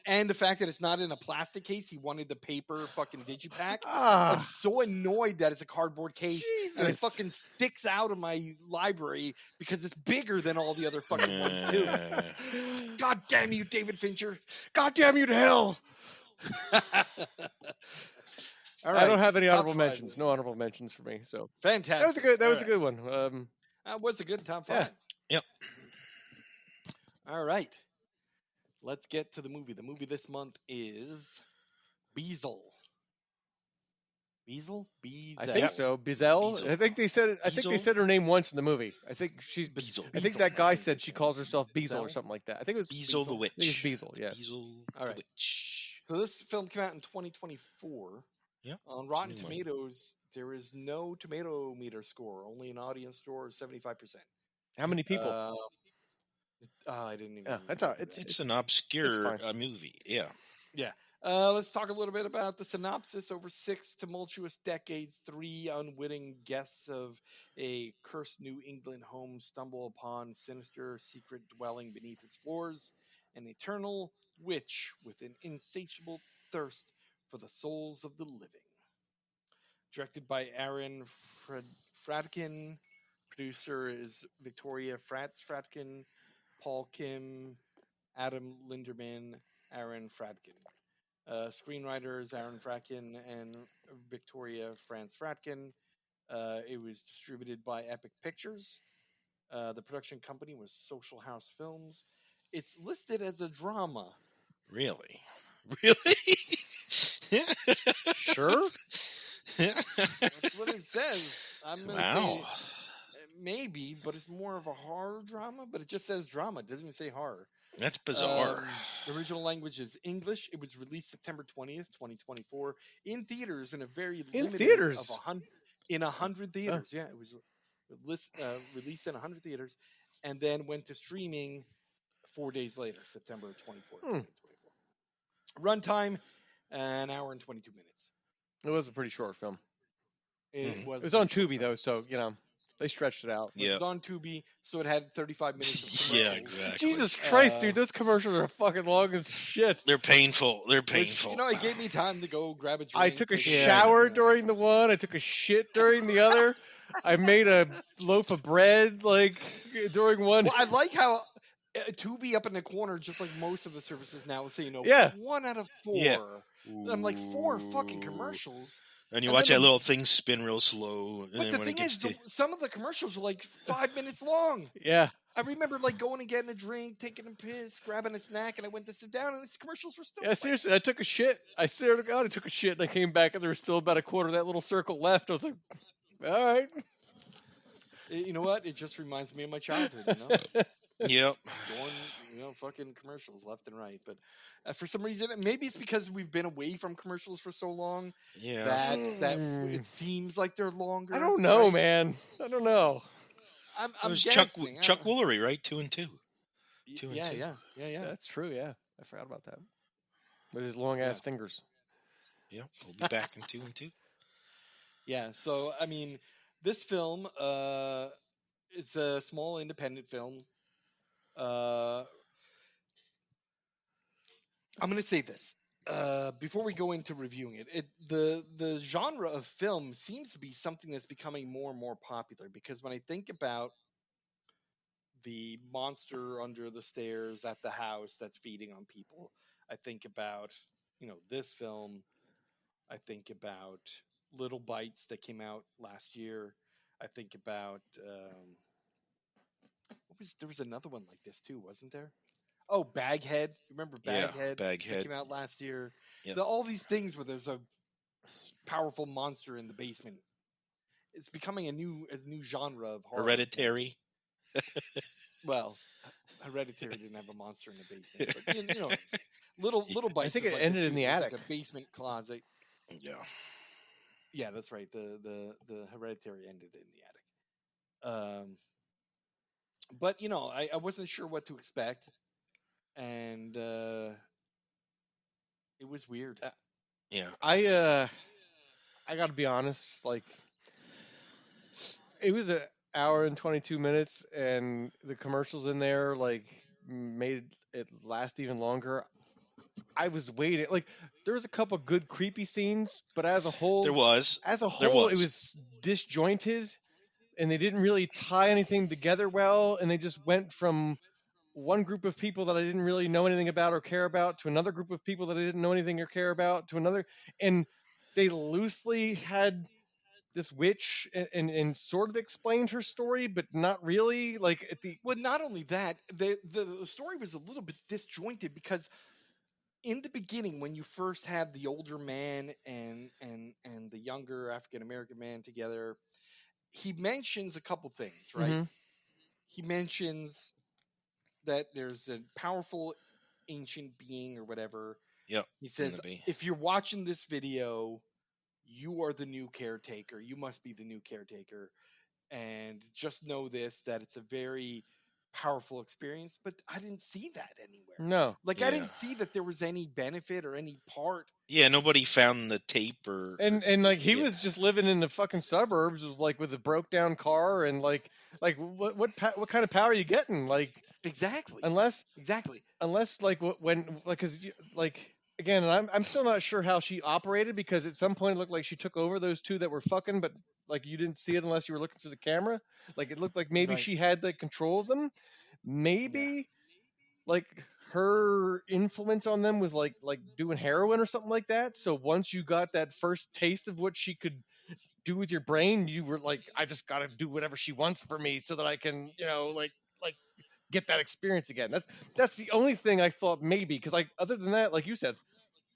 And the fact that it's not in a plastic case, he wanted the paper fucking digipack. I'm so annoyed that it's a cardboard case. Jesus. And it fucking sticks out of my library because it's bigger than all the other fucking ones too. God damn you, David Fincher. God damn you to hell. All right, I don't have any honorable mentions. No honorable mentions for me. So fantastic. That was a good one. That was a good top 5. Yeah. Yep. All right. Let's get to the movie. The movie this month is Beezel. Beezel? I think so. Beezel. I think they said it. I think they said her name once in the movie. I think she's Beezel. I think that guy said she calls herself Beezel or something like that. I think it was Beezel the Witch. I think it's Beezel, yeah. Beezel All right. the Witch. So this film came out in 2024. Yeah. On Rotten Tomatoes, there is no tomato meter score, only an audience score of 75%. How many people? I didn't even. Yeah, that's all. It's an obscure movie. Yeah. Yeah. Let's talk a little bit about the synopsis. Over 6 tumultuous decades, 3 unwitting guests of a cursed New England home stumble upon sinister secret dwelling beneath its floors, an eternal witch with an insatiable thirst for the souls of the living. Directed by Aaron Fradkin. Producer is Victoria Fradkin, Paul Kim, Adam Linderman, Aaron Fradkin. Screenwriter is Aaron Fradkin and Victoria Fradkin. It was distributed by Epic Pictures. The production company was Social House Films. It's listed as a drama. Really? Really? Sure. That's what it says. I'm gonna Wow. say maybe, but it's more of a horror drama. But it just says drama. It doesn't even say horror. That's bizarre. The original language is English. It was released September 20th, 2024, in theaters in a very limited theaters of 100 theaters. Yeah, it was released in 100 theaters, and then went to streaming 4 days later, September 24th, 2024. Runtime, an hour and 22 minutes. It was a pretty short film. It was on Tubi though, so they stretched it out. Yeah, it was on Tubi, so it had 35 minutes of commercials. Yeah, exactly. Jesus Christ, dude, those commercials are fucking long as shit. They're painful. They're painful. Which, it gave me time to go grab a drink. I took a shower during the one. I took a shit during the other. I made a loaf of bread during one. Well, I like how Tubi up in the corner, just like most of the services now, say 1 out of 4. Yeah. I'm like 4 fucking commercials. And you watch that little thing spin real slow. And but then the when thing it gets is, some of the commercials were like 5 minutes long. Yeah. I remember going and getting a drink, taking a piss, grabbing a snack, and I went to sit down, and these commercials were still. Yeah, seriously, I took a shit. I swear to God, I took a shit, and I came back, and there was still about a quarter of that little circle left. I was like, all right. You know what? It just reminds me of my childhood. Yep. Going, fucking commercials left and right. But for some reason, maybe it's because we've been away from commercials for so long. Yeah. That it seems like they're longer. I don't know, man. I don't know. It was Chuck Woolery, right? 2 and 2. Yeah. That's true. Yeah, I forgot about that. With his long ass fingers. Yep. We'll be back in 2 and 2. Yeah. So I mean, this film is a small independent film. I'm going to say this before we go into reviewing it. The genre of film seems to be something that's becoming more and more popular, because when I think about the monster under the stairs at the house that's feeding on people. I think about, this film. I think about Little Bites that came out last year. I think about there was another one like this too, wasn't there? Oh, Baghead. Remember Yeah, Baghead that Baghead. came out last year? Yep. All these things where there's a powerful monster in the basement. It's becoming a new genre of horror. Hereditary. Well, Hereditary didn't have a monster in the basement, but Little Bites. I think is it like ended this in too. the There's attic. like a basement closet. Yeah. Yeah, that's right. The Hereditary ended in the attic. But I wasn't sure what to expect, and it was weird. Yeah. I got to be honest. Like, it was an hour and 22 minutes, and the commercials in there like made it last even longer. I was waiting. Like, there was a couple good creepy scenes, but as a whole, There was. it was disjointed, and they didn't really tie anything together well. And they just went from one group of people that I didn't really know anything about or care about to another group of people that I didn't know anything or care about to another, and they loosely had this witch and sort of explained her story, but not really. Like at the Well, not only that, the story was a little bit disjointed because in the beginning, when you first have the older man and the younger African American man together, he mentions a couple things, right? Mhm. He mentions that there's a powerful ancient being or whatever. Yep. He says, if you're watching this video, you are the new caretaker. You must be the new caretaker. And just know this, that it's a very powerful experience. But I didn't see that anywhere. No. Like, I didn't see that there was any benefit or any part. Yeah, nobody found the tape and like he was just living in the fucking suburbs with a broke down car and like what kind of power are you getting? Like Exactly. unless like when like because like again, and I'm still not sure how she operated, because at some point it looked like she took over those two that were fucking, but like you didn't see it unless you were looking through the camera. Like it looked like maybe Right. she had the control of them. Maybe like her influence on them was like doing heroin or something like that. So once you got that first taste of what she could do with your brain, you were like, I just got to do whatever she wants for me so that I can, like get that experience again. That's the only thing I thought maybe, because like other than that, like you said,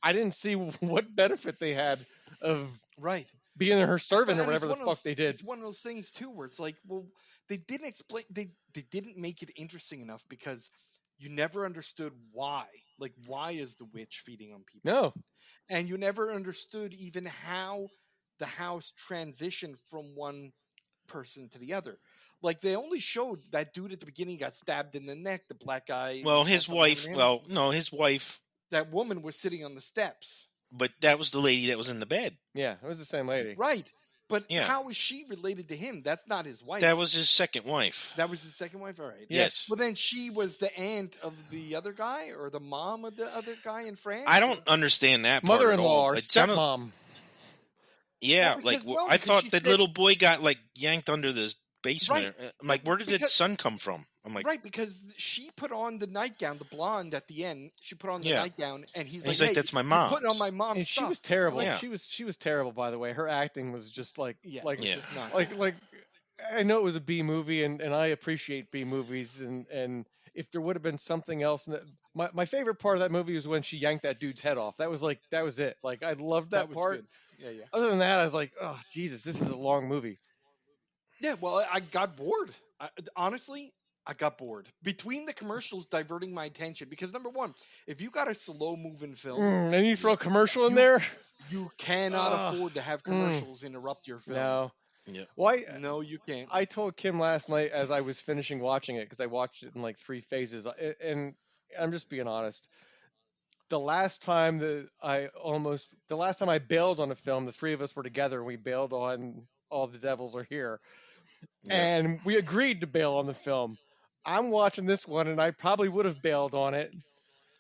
I didn't see what benefit they had of Right. being her servant or And whatever the fuck they did. It's one of those things too where it's like, well, they didn't explain, they didn't make it interesting enough because you never understood why. Like, why is the witch feeding on people? No. And you never understood even how the house transitioned from one person to the other. Like, they only showed that dude at the beginning got stabbed in the neck, the black guy. Well, his wife. Well, no, his wife. That woman was sitting on the steps. But that was the lady that was in the bed. Yeah, it was the same lady. Right. But how is she related to him? That's not his wife. That was his second wife. That was his second wife? All right. Yes. Well, then she was the aunt of the other guy or the mom of the other guy in France? I don't understand that part Mother-in-law or at all. stepmom. Yeah, Well, I thought that little boy got like yanked under the basement. Right. I'm like, where did its son come from? I'm like, right, because she put on the nightgown, the blonde at the end. She put on the nightgown, and he's like, hey, that's my mom. Putting on my mom's And stuff. she was terrible. Yeah. She was terrible, by the way. Her acting was just like Just not. like I know it was a B movie, and I appreciate B movies, and if there would have been something else, my favorite part of that movie was when she yanked that dude's head off. That was it. Like, I loved that was part. good. Yeah. Other than that, I was like, oh Jesus, this is a long movie. Yeah, well, I got bored. Honestly, I got bored. Between the commercials diverting my attention, because number one, if you got a slow moving film, and you throw a commercial in there, you cannot afford to have commercials interrupt your film. No. Yeah. Why? No, you can't. I told Kim last night as I was finishing watching it, because I watched it in like 3 phases, and I'm just being honest. The last time I bailed on a film, the three of us were together and we bailed on All the Devils Are Here. Yeah. And we agreed to bail on the film. I'm watching this one, and I probably would have bailed on it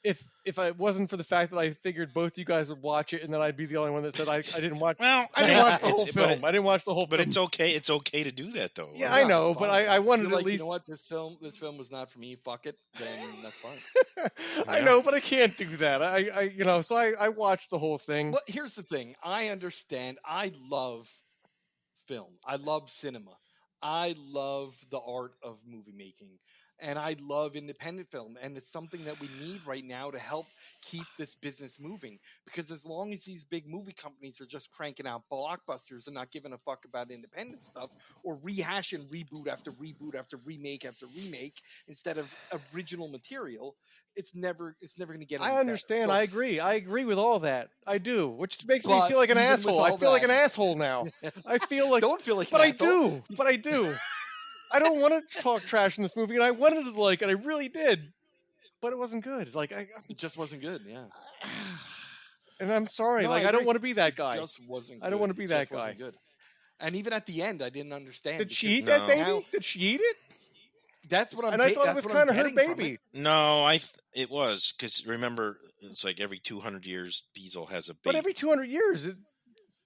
if it wasn't for the fact that I figured both you guys would watch it, and then I'd be the only one that said I didn't watch. Well, I didn't watch the whole film. I didn't watch the whole but film. it's okay. It's okay to do that, though. Yeah, right? I know, but I wanted Feel at least. you know what, this film was not for me. Fuck it, then that's fine. I know, but I can't do that. So I watched the whole thing. Well, here's the thing. I understand. I love film. I love cinema. I love the art of movie making. And I love independent film. And it's something that we need right now to help keep this business moving. Because as long as these big movie companies are just cranking out blockbusters and not giving a fuck about independent stuff, or rehashing reboot after reboot after remake after remake instead of original material, it's never going to get any I understand. better. I agree with all that. I do, which makes me But feel like an even with asshole. all I feel like an that- asshole now. I feel like, Don't feel like but an I asshole. do. But I do. I don't want to talk trash in this movie, and I wanted to like, and I really did, but it wasn't good. Like It just wasn't good, yeah. And I'm sorry. No, like I don't agree. want to be that It guy. just wasn't I don't good. wanna be It that just wasn't guy. Good. And even at the end, I didn't understand. Did she because eat that No. baby? now- Did she eat it? That's what I'm. And I ba- thought it that's was what I'm kind of her getting from baby. it. No, it was because remember it's like every 200 years Beezel has a baby. But every 200 years,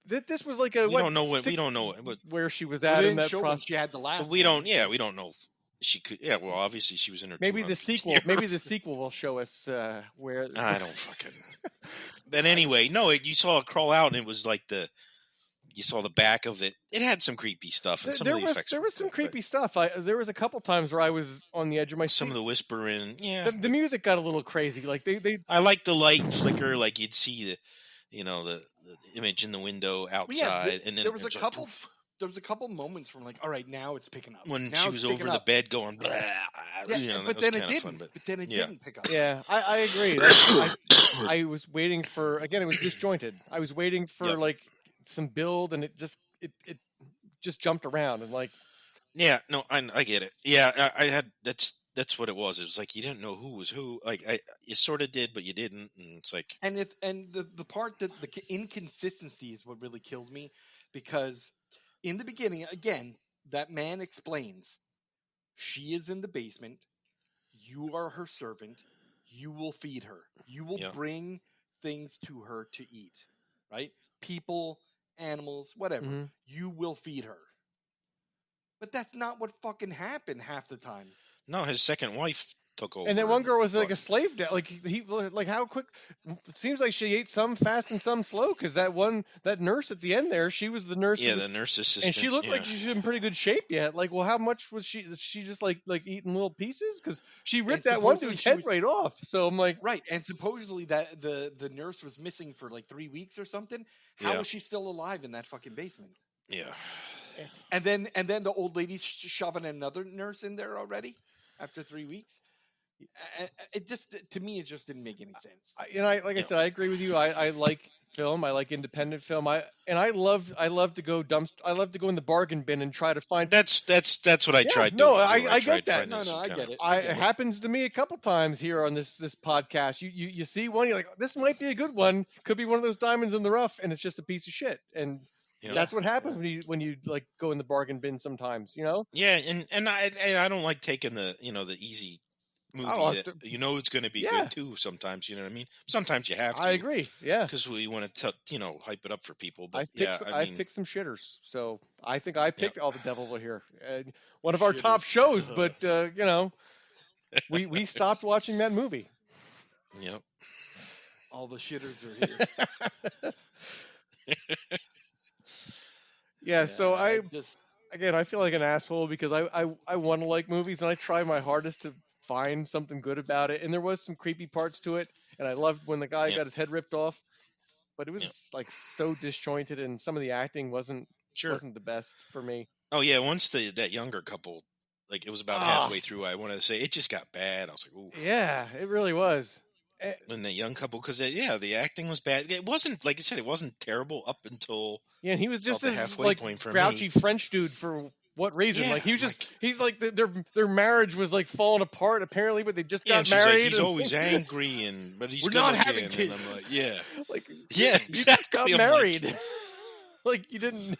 this was like a. we what, don't know what we six- don't know what, where she was They at in didn't that show when process. she had the last. but we don't. Yeah, we don't know. She could. Yeah, well, obviously she was in her. Maybe the 200th sequel. year. Maybe the sequel will show us where. I don't fucking. But anyway, no, you saw it crawl out, and it was like you saw the back of it. It had some creepy stuff, and some There of the was effects. there were was some good, creepy stuff. There was a couple times where I was on the edge of my but some seat. of the whispering. Yeah, The music got a little crazy. Like they I like the light flicker, like you'd see the image in the window But yeah, outside, and then there was a it's like, couple. poof. There was a couple moments from like, all right, now it's picking up. When Now she it's was picking over the up. bed going, blah, Yeah, that but was then it kind of didn't. fun. But then it yeah. didn't pick up. Yeah, I agree. I was waiting for again. It was disjointed. I was waiting for Yep. like some build, and it just jumped around and like. Yeah, no, I get it. Yeah, I had that's what it was. It was like you didn't know who was who. Like you sort of did, but you didn't, and it's like And the part that the inconsistency is what really killed me, because in the beginning, again, that man explains she is in the basement. You are her servant. You will feed her. You will Yeah. bring things to her to eat. Right? People, animals, whatever. Mhm. You will feed her. But that's not what fucking happened half the time. no, his second wife took over. And then one girl was like a but- slave. Like how quick? It seems like she ate some fast and some slow. Because that nurse at the end there, she was the nurse. yeah, the nurse assistant, and she looked yeah. like she's in pretty good shape yet. Like, well, how much was she? She just like eating little pieces? Because she ripped that one supposedly dude's she head was- right off. So I'm like, Right, and supposedly that the nurse was missing for like 3 weeks or something. How Yeah. was she still alive in that fucking basement? Yeah, And then the old lady's shoving another nurse in there already after 3 weeks. It just, to me, it just didn't make any sense. like I said, I agree with you. I like film. I like independent film. I love to go I love to go in the bargain bin and try to find. that's what I Yeah, tried. no, doing, too. I get tried that. finding some I kinda- get it. It happens to me a couple times here on this podcast. You see one, you're like, this might be a good one. Could be one of those diamonds in the rough, and it's just a piece of shit. And Yeah. that's what happens when you like go in the bargain bin sometimes. You know. Yeah, and I don't like taking the the easy movie Oh, that it's going to be yeah. good too. Sometimes you know what I mean. Sometimes you have to. I agree. Yeah. because we want to hype it up for people. But I mean, picked some shitters, so I think I picked All the Devil Will Hear. One of our top shows, but we stopped watching that movie. Yep. All the shitters are here. Yeah, so I just again I feel like an asshole because I want to like movies and I try my hardest to find something good about it, and there was some creepy parts to it, and I loved when the guy got his head ripped off, but it was like so disjointed, and some of the acting wasn't the best for me. Oh yeah, once that younger couple, like it was about halfway through, I wanted to say it just got bad. I was like, ooh. Yeah, it really was. And that young couple, because the acting was bad. It wasn't, like I said, it wasn't terrible up until Yeah, and he was just about the this halfway like point for grouchy me. French dude for what reason? Yeah, like he was just he's like their marriage was like falling apart apparently, but they just Yeah, got and she's married. like, he's and- always angry, but he's We're good not looking. having And kids. I'm like, yeah, like yeah, you just got exactly. I'm like- married. Like you didn't.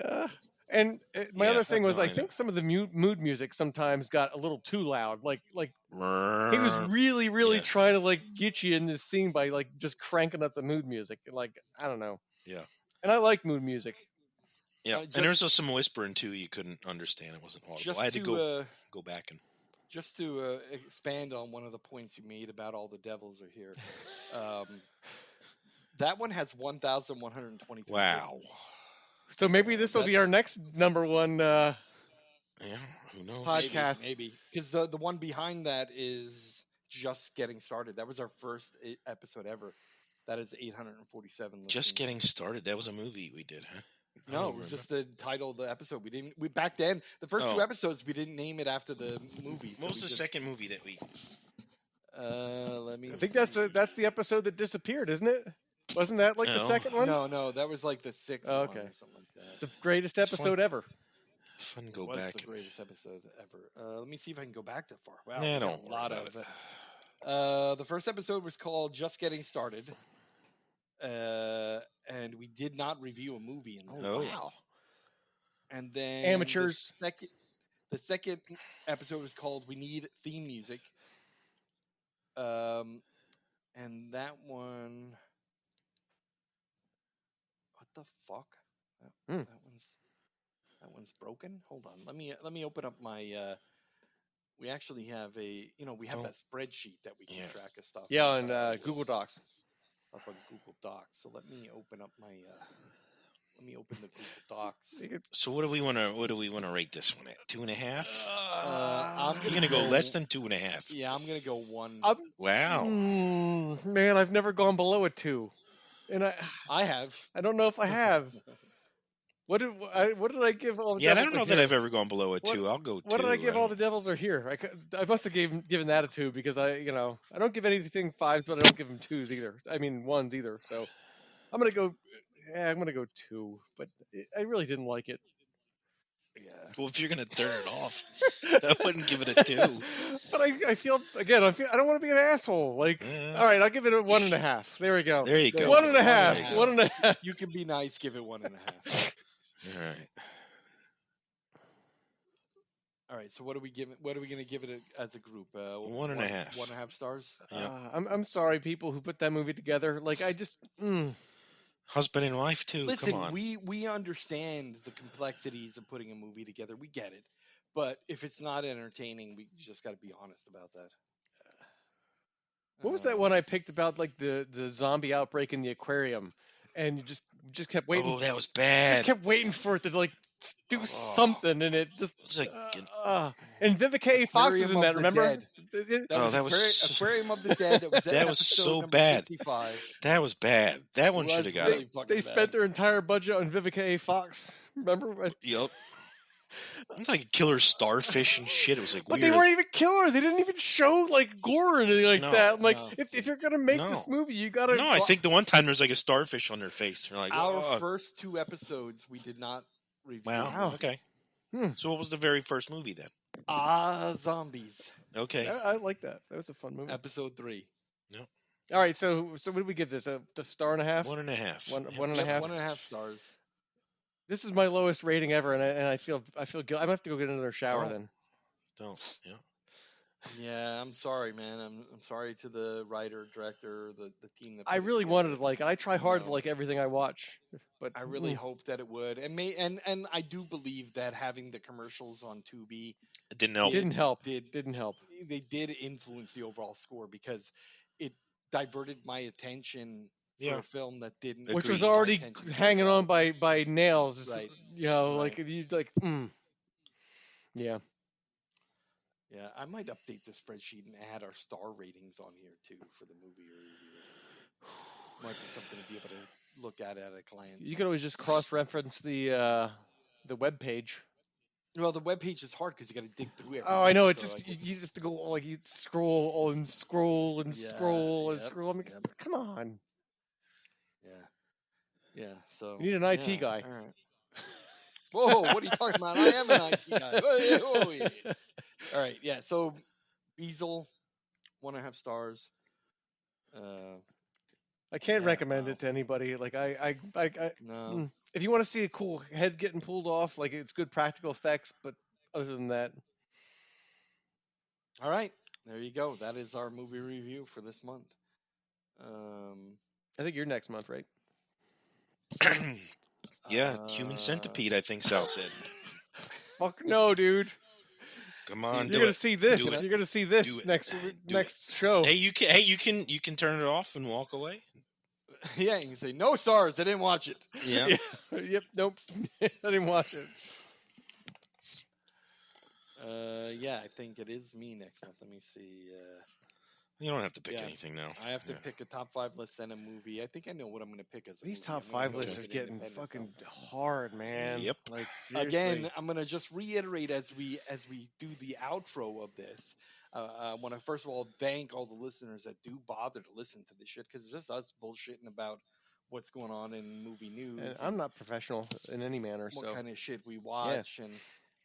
Yeah. And my Yeah. other thing was, No, I I know. think some of the mood music sometimes got a little too loud. Like he was Brrr. really, really Yeah. trying to like get you in this scene by like just cranking up the mood music. Like I don't know. Yeah. And I like mood music. Yeah. And there was also some whispering too. You couldn't understand. It wasn't audible. I had to go back and. Just to expand on one of the points you made about all the devils are here. That one has 1,123. Wow. So maybe this will be our next number one. Yeah. Who knows? Podcast. Maybe because the one behind that is just getting started. That was our first episode ever. That is 847. Just listens. getting started. That was a movie we did, huh? I No, don't it was remember. just the title of the episode. We back then the first Oh. two episodes we didn't name it after the movie. What was the second movie that we? Let me. I think that's the episode that disappeared, isn't it? Wasn't that like the No. second one? No, that was like the sixth Oh, one okay. or something like that. The greatest It's episode fun. ever. Fun. It Go was back. the greatest episode ever. Let me see if I can go back that far. Wow, Yeah, we got don't a worry lot about of. it. The first episode was called "Just Getting Started," and we did not review a movie in this. Oh. Wow. And then Amateurs. The second episode was called "We Need Theme Music," and that one. What the fuck? That one's broken. Hold on. Let me open up my. We actually have we have that spreadsheet that we keep Yeah. track of stuff. Yeah, on Google Docs. Stuff on Google Docs. So let me open up my. Let me open the Google Docs. So what do we want to rate this one at? 2.5? I'm You're gonna go less than 2.5. Yeah, I'm gonna go one. Wow. Man, I've never gone below a 2, and I have. I don't know if I have. What did I give all the Yeah, I devils don't know are that here? I've ever gone below a 2. I'll go 2. What did I give all the devils are here? I must have given that a 2 because I don't give anything 5s, but I don't give them 2s either. I mean 1s either. So I'm gonna go 2, but I really didn't like it. Yeah. Well, if you're gonna turn it off, I wouldn't give it a 2. But I feel I don't want to be an asshole. Like, all right, I'll give it a 1.5. There we go. There you go. 1.5. There you go. 1.5. You can be nice. Give it 1.5. All right. All right. So what are we giving? What are we gonna give it as a group? 1.5. 1.5 stars. Yeah. I'm sorry, people who put that movie together. Like, I just. Husband and wife too. Listen, Come on. we understand the complexities of putting a movie together. We get it. But if it's not entertaining, we just got to be honest about that. What was that one I picked about, like the zombie outbreak in the aquarium, and you just kept waiting. Oh, that was bad. Just kept waiting for it to like do something, and it just. It was like And Vivica A. Fox was in Aquarium that. of the Remember? Dead. that was Aquarium of the Dead. That was so bad. 55. that was bad. That one It should was have got really it. fucking They bad. spent their entire budget on Vivica A. Fox. Remember? Yep. It's like killer starfish and shit. It was like But weird. they weren't even killer. They didn't even show like gore or anything like No, that. I'm like, no. if you're gonna make No. this movie, you gotta. No, I think the one time there's like a starfish on their face. They're like, Our oh. first 2 episodes, we did not review. Wow. Okay. So what was the very first movie then? Zombies. Okay. I like that. That was a fun movie. Episode 3. All right, so what did we give this? A star and a half? 1.5. One Yep. and a half. 1.5 stars. This is my lowest rating ever, and I feel guilty. I'm gonna have to go get another shower Oh. then. Don't. Yeah. Yeah, I'm sorry, man. I'm sorry to the writer, director, the team. That I put it really together. wanted to like, and I try hard to No. like everything I watch, but I really hope that it would, and I do believe that having the commercials on Tubi It didn't help. didn't help. Did Didn't help. They did influence the overall score because it diverted my attention Yeah. for a film that didn't, Which was get my already attention hanging very on well. by nails. Right. You know, Right. like if you like. Yeah. Yeah, I might update the spreadsheet and add our star ratings on here too for the movie review. Might be something to be able to look at a glance. You could always just cross-reference the web page. Well, the webpage is hard because you got to dig through it. Oh, I know. It's just you have to go like you scroll and scroll and Yeah, scroll and yep, scroll. I mean, yep. come on. Yeah. So You need an IT yeah, guy. All right. Whoa, what are you talking about? I am an IT guy. Whoa. All right, yeah. So Beezel, 1.5 stars. I can't Yeah, recommend wow. it to anybody. Like No. if you want to see a cool head getting pulled off, like it's good practical effects, but other than that, All right, there you go. That is our movie review for this month. I think you're next month, right? Yeah, Human Centipede, I think Sal said. Fuck no, dude. Come on, You're do gonna it. see this. Do it. You're gonna see Do this it. next Do next show. Hey, you can turn it off and walk away. Yeah, you can say no stars. I didn't watch it. Yeah. Yep. Nope. I didn't watch it. Yeah, I think it is me next month. Let me see. You don't have to pick Yeah. anything now. I have to Yeah. pick a top 5 list and a movie. I think I know what I'm going to pick as a These movie. top I'm gonna 5 go lists are with an getting independent fucking film. hard, man. Yep. Like seriously. Again, I'm going to just reiterate as we do the outro of this. I want to first of all thank all the listeners that do bother to listen to this shit, because it's just us bullshitting about what's going on in movie news. And I'm not professional in any manner, what so kind of shit we watch, and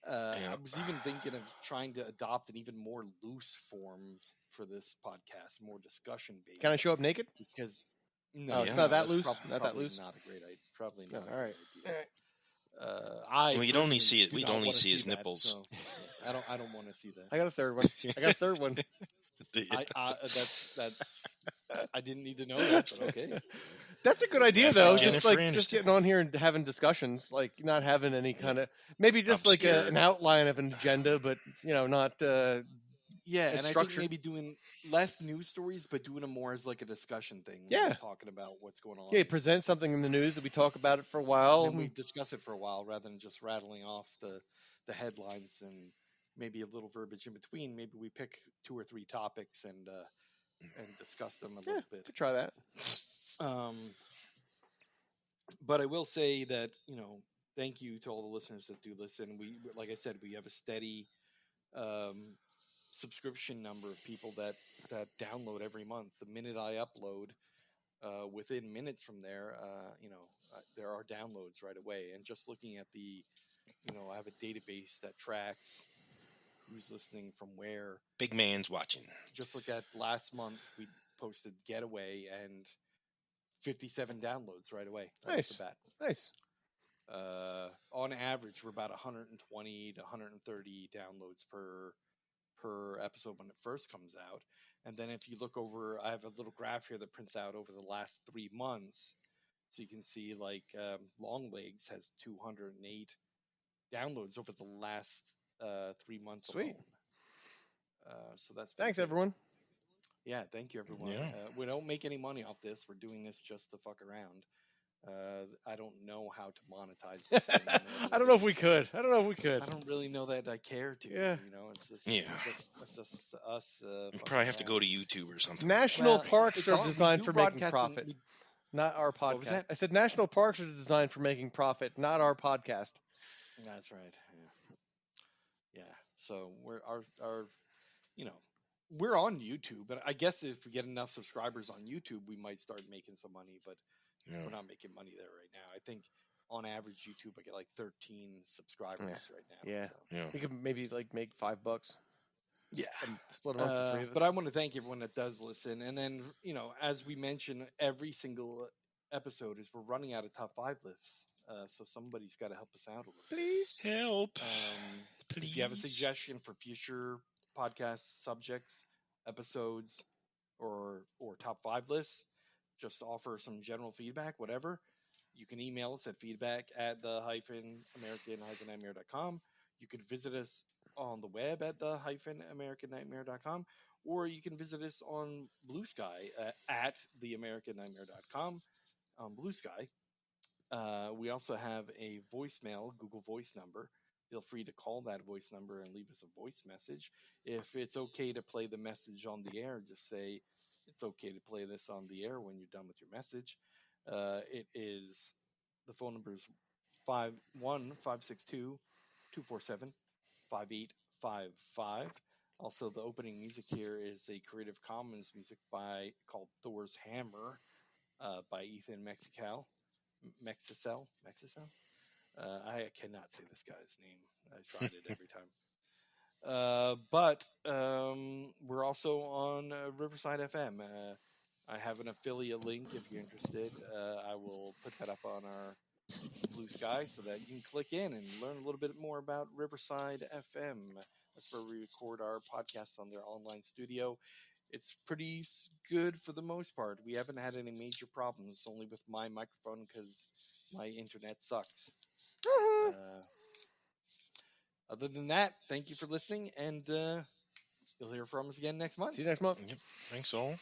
I was even thinking of trying to adopt an even more loose form for this podcast, more discussion based. can I show up naked? Because Oh, it's not that that's loose? Not that probably loose? Not a great idea. Probably No, not. all right. A great idea. We'd only see it. do We'd not only wanna see his that, nipples. so, yeah, I don't want to see that. I got a third one. I got a third one. That's I didn't need to know that, but okay. That's a good idea, Ask though. Jennifer Just Aniston. getting on here and having discussions, like not having any kind of maybe just like Obscure. an outline of an agenda, but not. Yeah, It's and I think structured. maybe doing less news stories, but doing them more as like a discussion thing. Yeah. Talking about what's going on. Yeah, present something in the news that we talk about it for a And while. then we discuss it for a while rather than just rattling off the headlines and maybe a little verbiage in between. Maybe we pick 2 or 3 topics and discuss them a little bit. Could try that. But I will say that thank you to all the listeners that do listen. We, like I said, we have a steady subscription number of people that download every month. The minute I upload, within minutes from there, there are downloads right away. And just looking at the, I have a database that tracks who's listening from where. Big man's watching. Just look at last month, we posted Getaway and 57 downloads right away. Right Nice. off the bat. Nice. On average, we're about 120 to 130 downloads per episode when it first comes out. And then if you look over, I have a little graph here that prints out over the last 3 months. So you can see like Long Legs has 208 downloads over the last 3 months Sweet. alone. So that's pretty Thanks, good. everyone. Yeah, thank you, everyone. Yeah. We don't make any money off this. We're doing this just to fuck around. I don't know how to monetize this thing. I don't know if we could. I don't really know that I care to. Yeah. It's just it's just us. You probably have to go to YouTube or something. National Well, parks it's are all- we designed do for making broadcasting- profit, we- not our What was podcast. that? I said national parks are designed for making profit, not our podcast. That's right. Yeah. So we're we're on YouTube, but I guess if we get enough subscribers on YouTube, we might start making some money. But Yeah. we're not making money there right now. I think on average YouTube I get like 13 subscribers right now. Yeah. So. Yeah. We could maybe like make $5. Yeah. Split amongst the 3 of us. But I want to thank everyone that does listen. And then, as we mention, every single episode is we're running out of top 5 lists. So somebody's got to help us out a little bit. Please. Help. If you have a Please. suggestion for future podcast subjects, episodes, or top 5 lists, just offer some general feedback, whatever. You can email us at feedback@the-american-nightmare.com. You can visit us on the web at the-american-nightmare.com, or you can visit us on Blue Sky at theamericannightmare.com on Blue Sky. We also have a voicemail, Google Voice number. Feel free to call that voice number and leave us a voice message. If it's okay to play the message on the air, just say it's okay to play this on the air when you're done with your message. The phone number is 51562-247-5855. Also, the opening music here is a Creative Commons music called Thor's Hammer by Ethan Mexicel. I cannot say this guy's name. I tried it every time. But we're also on Riverside FM. I have an affiliate link if you're interested. I will put that up on our Blue Sky, so that you can click in and learn a little bit more about Riverside FM. That's where we record our podcasts on their online studio. It's pretty good for the most part. We haven't had any major problems, only with my microphone because my internet sucks. Other than that, thank you for listening, and you'll hear from us again next month. See you next month. Yep. Thanks all.